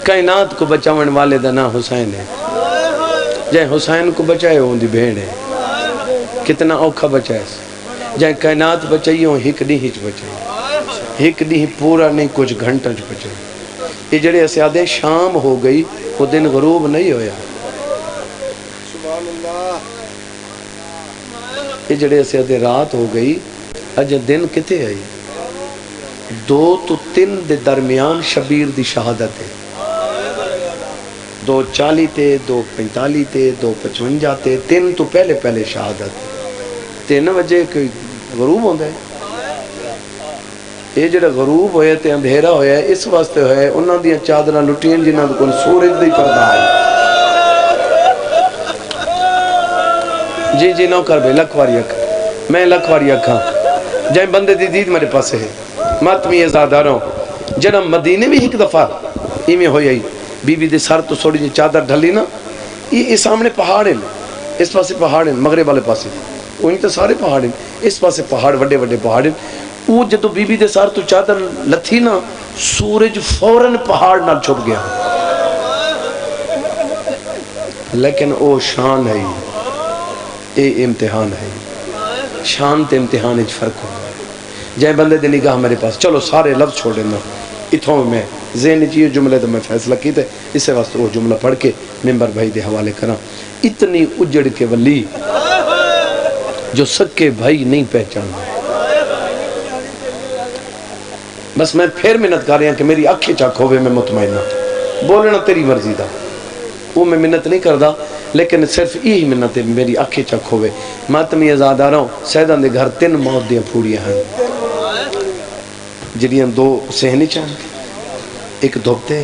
کائنات کو بچاون والے دا نام حسین ہے، جائیں حسین کو بچائے ہوں دی بھیڑ ہے، کتنا اوکھا بچائے، جائیں کائنات بچائی ہوں ہک نہیں ہچ بچائی، ہک نہیں پورا نہیں کچھ گھنٹہ جو بچائی۔ یہ جڑے اسیادیں شام ہو گئی وہ دن غروب نہیں ہویا، یہ جڑے اسیادیں رات ہو گئی اج دن کتے آئی، 2 تو 3 دے درمیان شبیر دی شہادت ہے، 2:40 تے 2:45 تے 2:55 تے 3 تو پہلے شہادت 3 بجے کوئی غروب ہوندہ ہے۔ یہ جڑا غروب ہویا تے اندھیرا ہویا ہے اس واسطے ہویا ہے انہاں دیاں چادراں لٹیاں جنہاں کو سورج دی پردہ ہے۔ جی نو کر بے لکھواری اکھا، میں لکھواری اکھا، جائیں بندے دی دید میرے پاس ہے، ماتمی ازادہ رہوں۔ جڑا مدینے بھی ایک دفعہ ایمیں ہویا ہی بی بی دے سر تو سوڑی جی چادر ڈھلی نا، یہ سامنے پہاڑ ہیں، اس پاسے پہاڑ ہیں، مغرب والے پاسے وہیں تو سارے پہاڑ ہیں، اس پاسے پہاڑ وڈے وڈے پہاڑ ہیں۔ وہ جدو بی بی دے سار تو چادر لتھی نا سورج فوراً پہاڑ نہ چھپ گیا، لیکن او شان ہے، اے امتحان ہے، شان تے امتحان اچ فرق ہوگا۔ جائیں بندے دے نگاہ میرے پاس، چلو سارے لفظ چھوڑے نا، اتھوں میں ذہن چیئے جملے تو میں فیصلہ کی تھے، اسے واسطے وہ جملہ پڑھ کے ممبر بھائی دے حوالے کرا۔ اتنی اجڑ کے ولی جو سکے بھائی نہیں پہچان، بس میں پھر منت کر رہا کہ میری اکھیں چاک ہوئے میں مطمئنہ، بولنا تیری مرضی دا، وہ میں منت نہیں کردہ، لیکن صرف یہی منت ہے میری اکھیں چاک ہوئے۔ ماتمی ازادہ رہا ہوں، سیدان دے گھر 3 موت دیاں پھوڑیاں ہیں، جڑیاں 2 سہنی چاند، ایک دھوپتے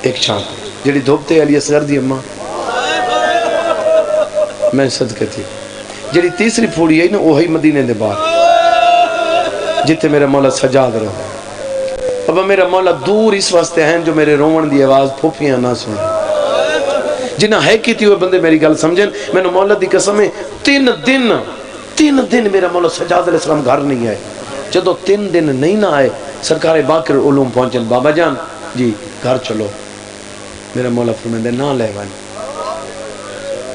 ایک چاند، جڑی دھوپتے علی اصغر دی اماں میں صدقہ تھی، جڑی تیسری پھوڑی ہے نا وہی مدینے دے باہر جتے میرا مولا سجاد رہا۔ اب میرا مولا دور اس واسطے ہیں جو میرے رومن دی آواز پھوپیاں نہ سنیں، جنہ ہے کیتی ہوئے بندے میری گل سمجھیں۔ میں نے مولا دی قسم ہے 3 دن میرا مولا سجاد علیہ السلام گھر نہیں آئے، جدو 3 دن نہیں نہ آئے سرکار باقر علوم پہنچن، بابا جان جی گھر چلو، میرا مولا فرمائے نہ لے ون،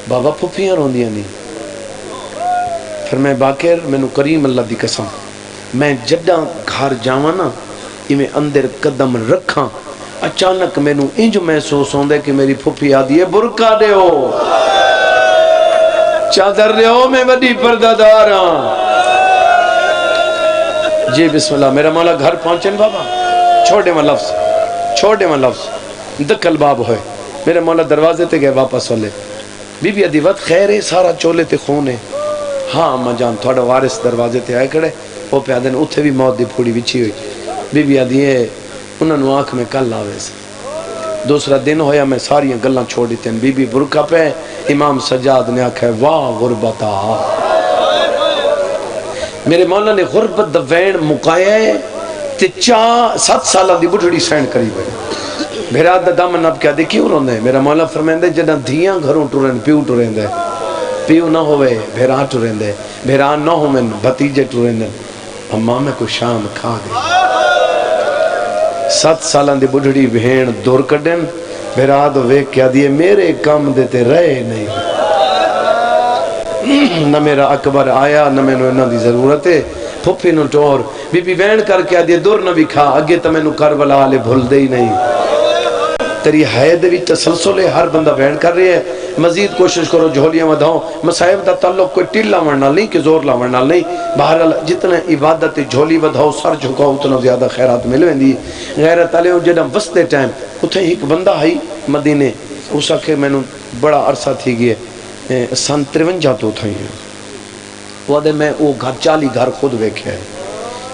بابا پھوپیاں روندیاں نہیں، پھر میں باقر میں نو کریم اللہ دی قسم میں جڈا گھر جاواں نا میں اندر قدم رکھاں اچانک میں نو انج محسوس ہوندے کہ میری پھوپھی آدھی ہے برکا دیو چادر دیو میں وڈی پردہ دار ہاں۔ جی بسم اللہ، میرا مولا گھر پہنچن بابا، چھوڑے میں لفظ دکل باب ہوئے، میرے مولا دروازے تے گئے واپس والے، بی بی ادھی وقت خیر ہے سارا چولے تے خون ہے، ہاں اماں جان تھوڑا وارث دروازے تے آئے کھڑے، وہ پہ آدھے اتھے بھی موت دی پھوڑی بچھی ہوئی، بی بی آدھی ہے انہوں نے آنکھ میں کل آوے سے دوسرا دن ہویا میں ساری گلاں چھوڑ دیتے ہیں، بی بی برکا پہ امام سجاد نے آکھا ہے واہ غربتا، میرے مولا نے غربت دا وین مکایا ہے تے 7 سالہ دی بڑھڑی سین کری بھائی بھیرا دا دامن اب کیا دے کیوں روندے ہیں؟ میرا مولا فرمائندے جنہ دھیاں گھروں ٹورن پیو ٹورن دے، پیو نہ ہوئے بھیرا ٹورن دے، بھیرا نہ ہوئے بھتیجے ٹورن دے، اماں میں کوئی شام کھا گئی 7 سالان دی بڑھڑی بہن دور کڈن بھیرا دو ویک کیا دیئے میرے کام دیتے رہے نہیں، نہ میرا اکبر آیا نہ میں نے انہوں دی ضرورت ہے، پھپی نو ٹور بی بی وین کر کے آدھے دور نہ بھی کھا اگے تو میں نو کربلا آلے بھول دے ہی نہیں، تیری حید بھی تسلسل ہے، ہر بندہ وین کر رہے ہیں، مزید کوشش کرو جھولیاں ودھاؤں، مسائب دا تعلق کوئی ٹیل لاؤن نال نہیں کہ زور لاؤن نال نہیں، بہرحال جتنا عبادت جھولی ودھاؤ سر جھکاؤ اتنا زیادہ خیرات ملویں دی، غیرت علیہ جڑا وستے ٹائم اتھے ایک بندہ آئی مدینے اس آکھے میں نو بڑا عرصہ تھی گئے سن 53 تو تھا ہی وہ دے میں وہ گھر 40 گھر خود ویکھیا ہے،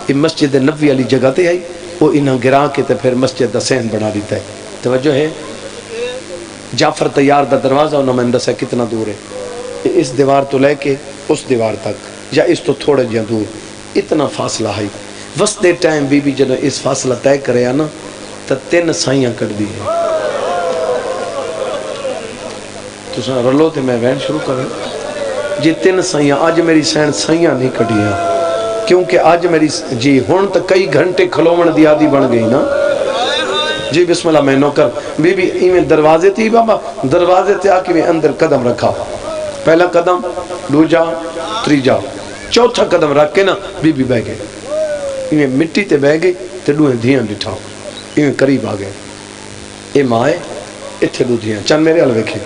یہ مسجد نبوی والی جگہ تے آئی وہ انہاں گرا کے تے پھر مسجد دا سین بنا دیتا ہے، توجہ ہے جعفر تیار دا دروازہ انہوں میں اندسا کتنا دور ہے، اس دیوار تو لے کے اس دیوار تک یا اس تو تھوڑے جہاں دور اتنا فاصلہ ہے، وستے ٹائم بی بی جنہوں اس فاصلہ طے کرے نا تو 3 سائیاں کر دی ہے، تو سن رلو تے میں وین شروع کریں جی 3 سائیاں آج میری سین سائیاں نہیں کٹیاں کیونکہ آج میری جی ہون تو کئی گھنٹے کھلومن دی آدھی بن گئی نا جی بسم اللہ میں نوکر بی بی ایمیں دروازے تھی بابا دروازے تھے آکے میں اندر قدم رکھا پہلا قدم دوجا تریجا چوتھا قدم رکھ کے نا بی بی بہ گئے ایمیں مٹی تے بہ گئی تے دوہیں دھیاں بٹھا ایمیں قریب آ گئے اے ماں ہے اتھے 2 دھیاں چند میرے حل ویکھے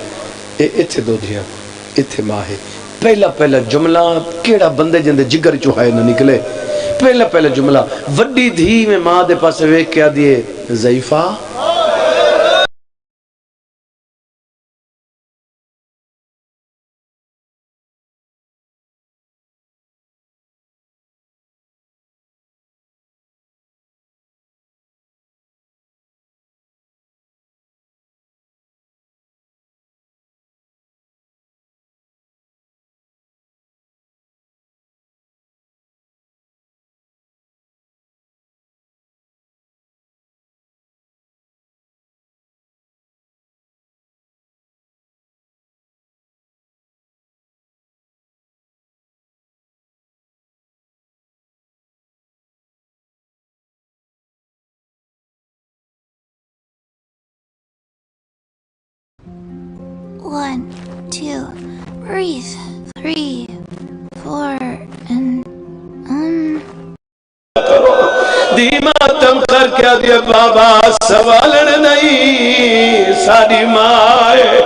اے اتھے 2 دھیاں اتھے ماں ہے پہلا جملہ کیڑا بندے جندے جگر چوہائے نہ نکلے پہلا جملہ وڈی دھی میں ماں دے پاس ویک کیا دیئے ضعیفہ One, two, breathe. 3, 4, and دیماتم کر کیا دیا بابا سوالن نہیں ساری مائے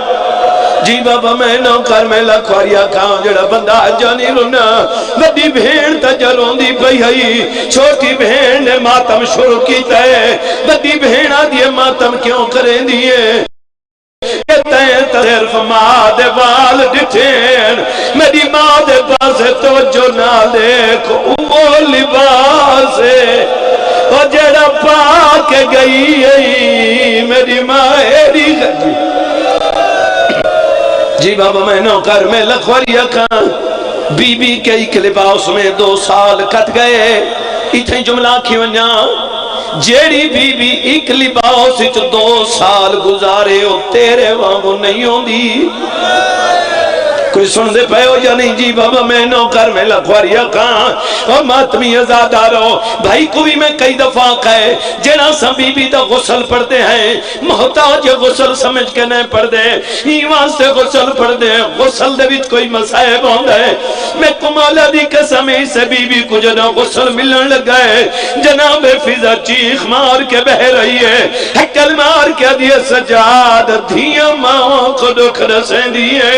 جی بابا میں نو کر میں لکھواریا کھاؤں جڑا بندہ جانی رونا وڈی بھین تا جرون دی پئی ہئی چھوٹی بھین نے ماتم شروع کیتا ہے وڈی بھین آدھی ماتم کیوں کریں دیئے صرف ماں دے وال ڈٹھین میری ماں دے پاس توجہ نہ دیکھ وہ لباس وہ جڑا پا کے گئی ہے میری ماں ایری گئی جی بابا میں نوکر میں لکھواریا کھان بی بی کے ایک لباس میں 2 سال کٹ گئے اتنے جملہ کی ونیا جیڑی بی بی ایک لباس 2 سال گزارے ہو تیرے وہاں نہیں ہوں دی کوئی سن دے پہے ہو یا نہیں جی بابا میں نوکر میں لکھواریا کھان اور ماتمی ازادارو بھائی کو بھی میں کئی دفعہ کہے جنا سا بی بی دا غسل پڑھتے ہیں محتاج غسل سمجھ کے نہیں پڑھ دے ایمان سے غسل پڑھ دے غسل دے بیچ کوئی مسائب ہوں دے میں کمالا دی قسمی سے بی بی کو جنا غسل ملن لگائے جناب فضا چیخ مار کے بہ رہی ہے حکل مار کے دیئے سجاد دھیاں ماں کو دکھ رسیں دیئے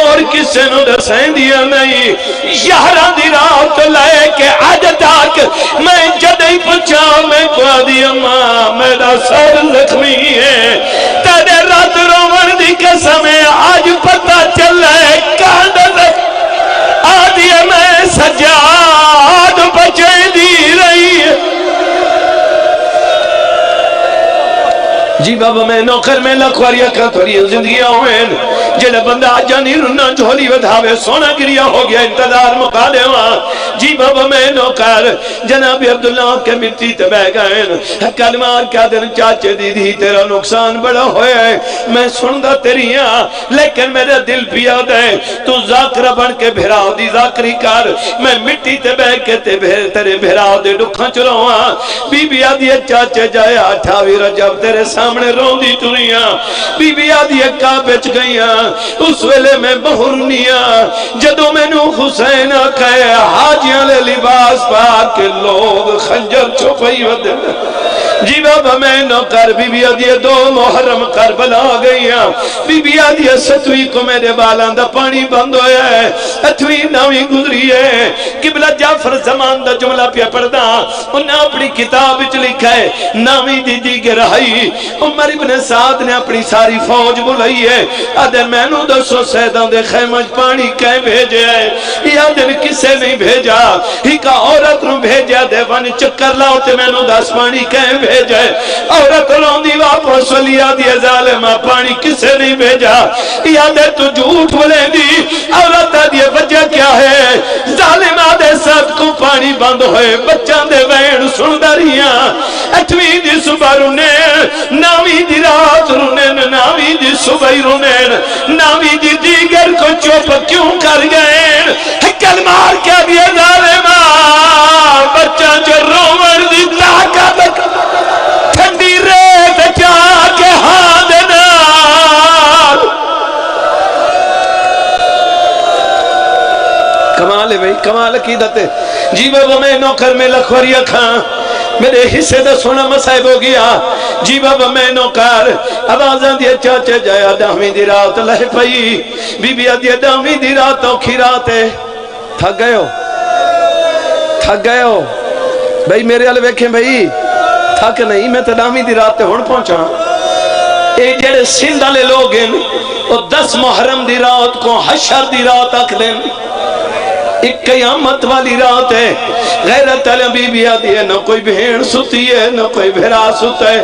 اور کسے نو دسائیں دیا نہیں 11 دی رات لائے کے آج تک میں جدہی پچھا میں کو دیا ماں میرا سر زخمی ہے تیرے رات رومن دی قسم آج پتہ چل ہے کاندر آدھی میں سجاد بچے دی رہی ہے جی بابا میں نوکر میں لکھواریاں کا تھوڑی زندگیاں ہوئیں جڑا بندہ آجا نہیں رنا جھولی ودھاوے سونا گریا ہو گیا انتظار مقا دے وہاں جی بابا میں نوکر جناب عبداللہ کے مٹی تے بہ گئے کلمار کیا دن چاچے دی تیرا نقصان بڑا ہویا ہے میں سندا تیریاں لیکن میرا دل پیا دے تو ذاکرہ بن کے بھراؤ دی ذاکری کر میں مٹی تے بہ کے تیرے بھراؤ دے ڈکھاں چلواں بی بی آدھی چاچے جائے 28 رجب تیرے سامنے روندی ٹریاں بی بی آدھی کعبے چ گئیاں اس ویلے میں بہرنیاں جدوں مینوں حسین کہے حاجیاں لے لباس پا کے لوگ خنجر چھپائی ودے جی بابا میں نوکر بی بی آدھی 2 محرم کربلا گئیاں بی بی آدھی 7ویں کو میرے بالاں دا پانی بند ہویا ہے 8ویں 9ویں گزری ہے قبلہ جعفر زمان دا جملہ پہ پڑھدا انہاں اپنی کتاب وچ لکھا ہے 9ویں دی گرہائی عمر ابن سعد نے اپنی ساری فوج بلائی ہے آدھے مینوں دسو سیداں دے خیمہ پانی کہیں بھیجے ہے یا دن کسے نہیں بھیجا ہی کا عورت نو بھیجا دے ون چکر لاؤ تے مینوں 10 پانی کہیں بھیجا عورت روندی واپس ولی آدھی ظالمہ پانی کسے نہیں بھیجا یا دے تو جھوٹ بولے دی عورت آدھی وجہ کیا ہے ظالمہ دے ساتھ کو پانی بند ہوئے بچہ دے وین سن دریاں 8ویں دی صبح رونین 9ویں دی رات رونین 9ویں دی صبح رونین 9ویں دی دیگر کو چوپ کیوں کر گئے حکل مار کیا دیا ظالمہ بچہ جو رومن دی طاقت ٹھنڈی ریت جا کے ہاں دینا کمال ہے بھئی کمال عقیدت ہے جی بابا میں نوکر میں لکھوریاں کھاں میرے حصے دا سونا مسائب ہو گیا جی بابا میں نوکر آوازاں دیا چاچے جایا 10ویں دی رات لہ پئی بی بی آدھی 10ویں دی رات اوکھی رات ہے تھک گئے ہو بھئی میرے والے ویکھیں بھئی تھک نہیں میں تو 10ویں دی رات تے ہن پہنچا اے جڑے سندھ والے لوگ ہیں وہ 10 محرم دی رات کو حشر دی رات آکھ دیں ایک قیامت والی رات ہے غیرت علی بی بی آدھی ہے نہ کوئی بہن ستی ہے نہ کوئی بھرا ستا ہے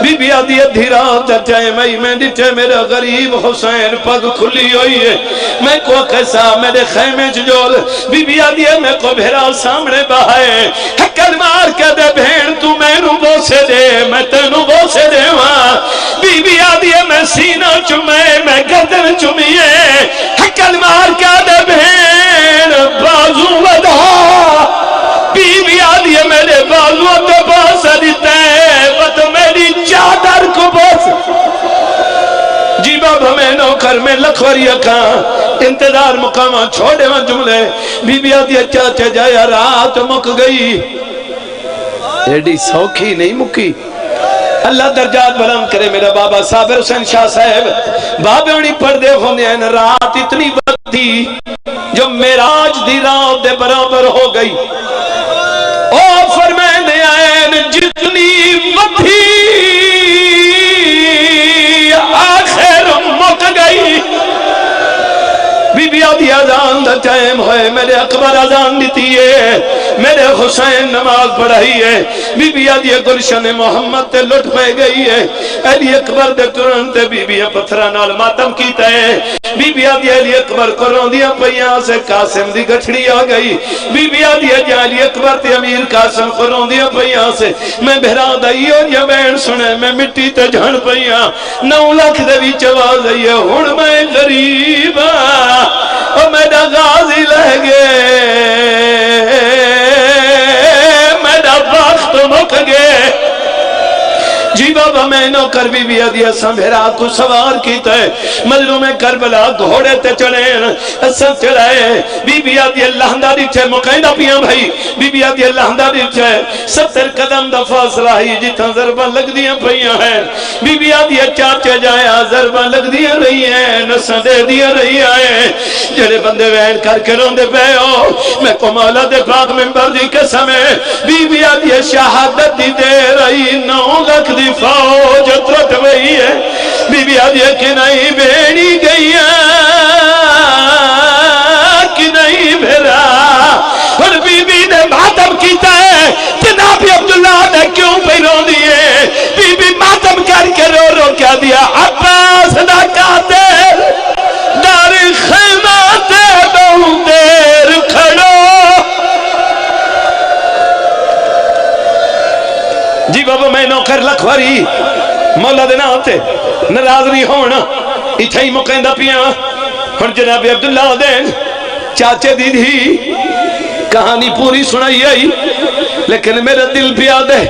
بی بی آدھی ہے دھی رات جائے میں ڈٹھے میرا غریب حسین پگ کھلی ہوئی ہے میں کو کیسا میرے خیمے جول بی بی آدھی ہے میں کو بھرا سامنے بہائے حکل مار کے دے بہن تو میں نو بوسے دے میں تینو بوسے دے وہاں بی بی آدھی ہے میں سینہ چمے میں گردن چمیے حکل مار کے دے بہن بازو ودا بی بی آدھی ہے میرے بازو تو باس دیتا ہے وہ میری چادر کو باس جی بابا میں نوکر میں لکھوریاں کھاں انتظار مقامہ چھوڑے من جملے بی بی آدھی ہے چاچے جایا رات مک گئی ایڈی سوکھی نہیں مکی اللہ درجات بلند کرے میرا بابا صابر حسین شاہ صاحب بابے انہی پردے ہونے ہیں رات اتنی بدھی جو میراج دی رات دے برابر ہو گئی او فرمینے آئین جتنی بدھی آخر مک گئی بی بی آدھی آزان دا ٹائم ہوئے میرے اکبر آزان دیتی ہے میرے حسین نماز پڑھائی ہے بی بی آدھی گلشن محمد تے لٹ پہ گئی ہے علی اکبر دے قرآن تے بی بی پتھرہ نال ماتم کیتا ہے بی بی آدھی علی اکبر قرآن دیا پیاں سے قاسم دی گھٹڑی آ گئی بی بی آدھی علی اکبر تے امیر قاسم قرآن دیا پیاں سے میں بہرا دائی اور یہ بین سنے میں مٹی تے جھن پیاں 9 لاکھ دے بھی چواز ہے ہون میں غریب اور میرا غازی لہ گئے میرا بخت مک گئے جی بابا میں نوکر بی بی آدھی اساں بھیرا کو سوار کیتا ہے مظلوم کربلا گھوڑے تے چڑھیں اساں چڑھائے بی بی آدھی اللہ انداری چھے مقیدہ پیاں بھائی بی بی آدھی اللہ انداری چھے 70 قدم دا فاصلہ ہی جتاں ضربہ لگ دیاں پیاں ہیں بی بی آدھی چاچے جایا ضربہ لگ دیاں رہی ہیں نساں دے دیاں رہی آئے جڑے بندے وین کر کے روندے پہ ہو میں کو مولا دے پاک ممبر دی قسم ہے بی بی آدھی شہادت دی دے رہی 9 لاکھ دی فوج ترٹ گئی ہے بی بی آدھی کہ نہیں بھیڑی گئی کہ نہیں بھیرا اور بی بی نے ماتم کیتا ہے جناب عبداللہ نے کیوں پہ رو دیئے بی بی ماتم کر کے رو رو پھر لکھواری مولا دے نام تے ناراض نہیں ہونا اتھے ہی مکیندا پیا ہن جناب عبداللہ دین چاچے دی دی کہانی پوری سنائی آئی لیکن میرا دل پیا دے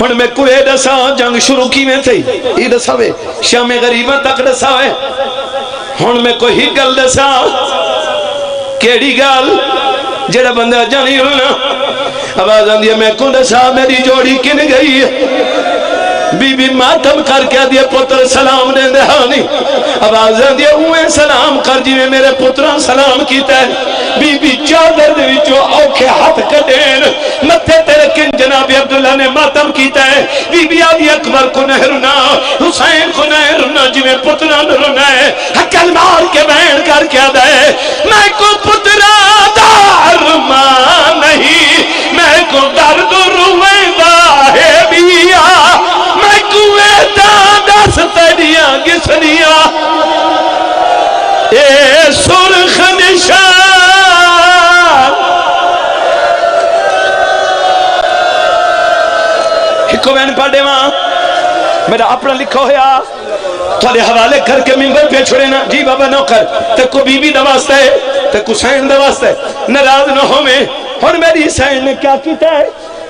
ہن میں کوئے دسا جنگ شروع کی میں تھی یہ دسا وے شام غریبہ تک دسا وے ہن میں کوئی ہی گل دسا کیڑی گل جڑا بندہ جانی ہونا آواز آندھی ہے میں کو دسا میری جوڑی کن گئی بی بی ماتم کر کے دیا پتر سلام دے دہانی آواز آندھی ہے اوے سلام کر جی میں میرے پتران سلام کیتا ہے بی بی چادر دے وچوں اوکھے ہاتھ کٹین متھے تیرے کن جناب عبداللہ نے ماتم کیتا ہے بی بی آدھی اکبر کو نہ رونا حسین کو نہ رونا جی میں پتران رونا ہے حکل مار کے بین کر کے دے میں کو پتران دارمان نہیں میں کو درد رویدہ ہے بیا میں کوئے دس تیریاں گسنیاں اے سرخ نشان ہکو میں پڑھے ماں میرا اپنا لکھو ہویا تھوڑے حوالے کر کے ممبر پہ چھوڑے نا جی بابا نو کر تکو بی بی دواستا ہے تکو سین دواستا ہے نراض نہ ہو میں اور میری سین نے کیا کیتا ہے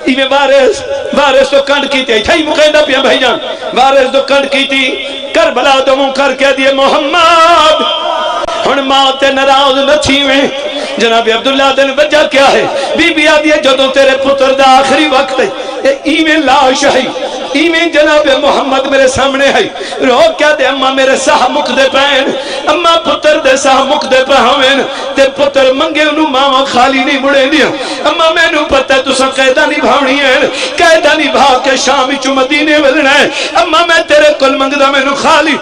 ایویں وارث تو کنڈ کی تھی تھائی مقیدہ پیا بھائی جان وارث تو کنڈ کی تھی کربلا تو منہ کر کے دیے محمد ہن ماں تے ناراض نہ تھی میں جناب عبداللہ دن وجہ کیا ہے بی بی آدھی ہے جدوں تیرے پتر دا آخری وقت ہے ایویں لاش ہے ایویں جناب محمد میرے سامنے ہے رو کیا دے اماں میرے ساہ مک دے پین اماں پتر دے ساہ مک دے پہوین تے پتر منگے انہوں ماں خالی نہیں مڑے دیا اماں میں نو پتہ ہے تو سا قیدہ نہیں بھاونی ہے قیدہ نہیں بھا کے شامی چو مدینے ولنا ہے اماں میں تیرے کل منگ دا میں نو خالی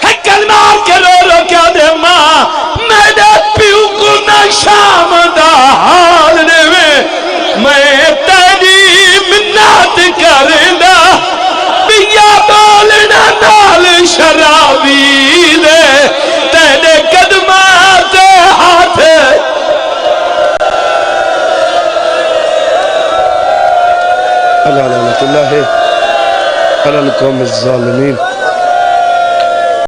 ہکل مار کے رو کیا دے اماں میں دے پیو کو نہ شام دا حال دے میں تیری منات کرنا بیا بولنا نال شرابی دے تیرے قدمات ہاتھ اللہ لعنت اللہ علی القوم الظالمین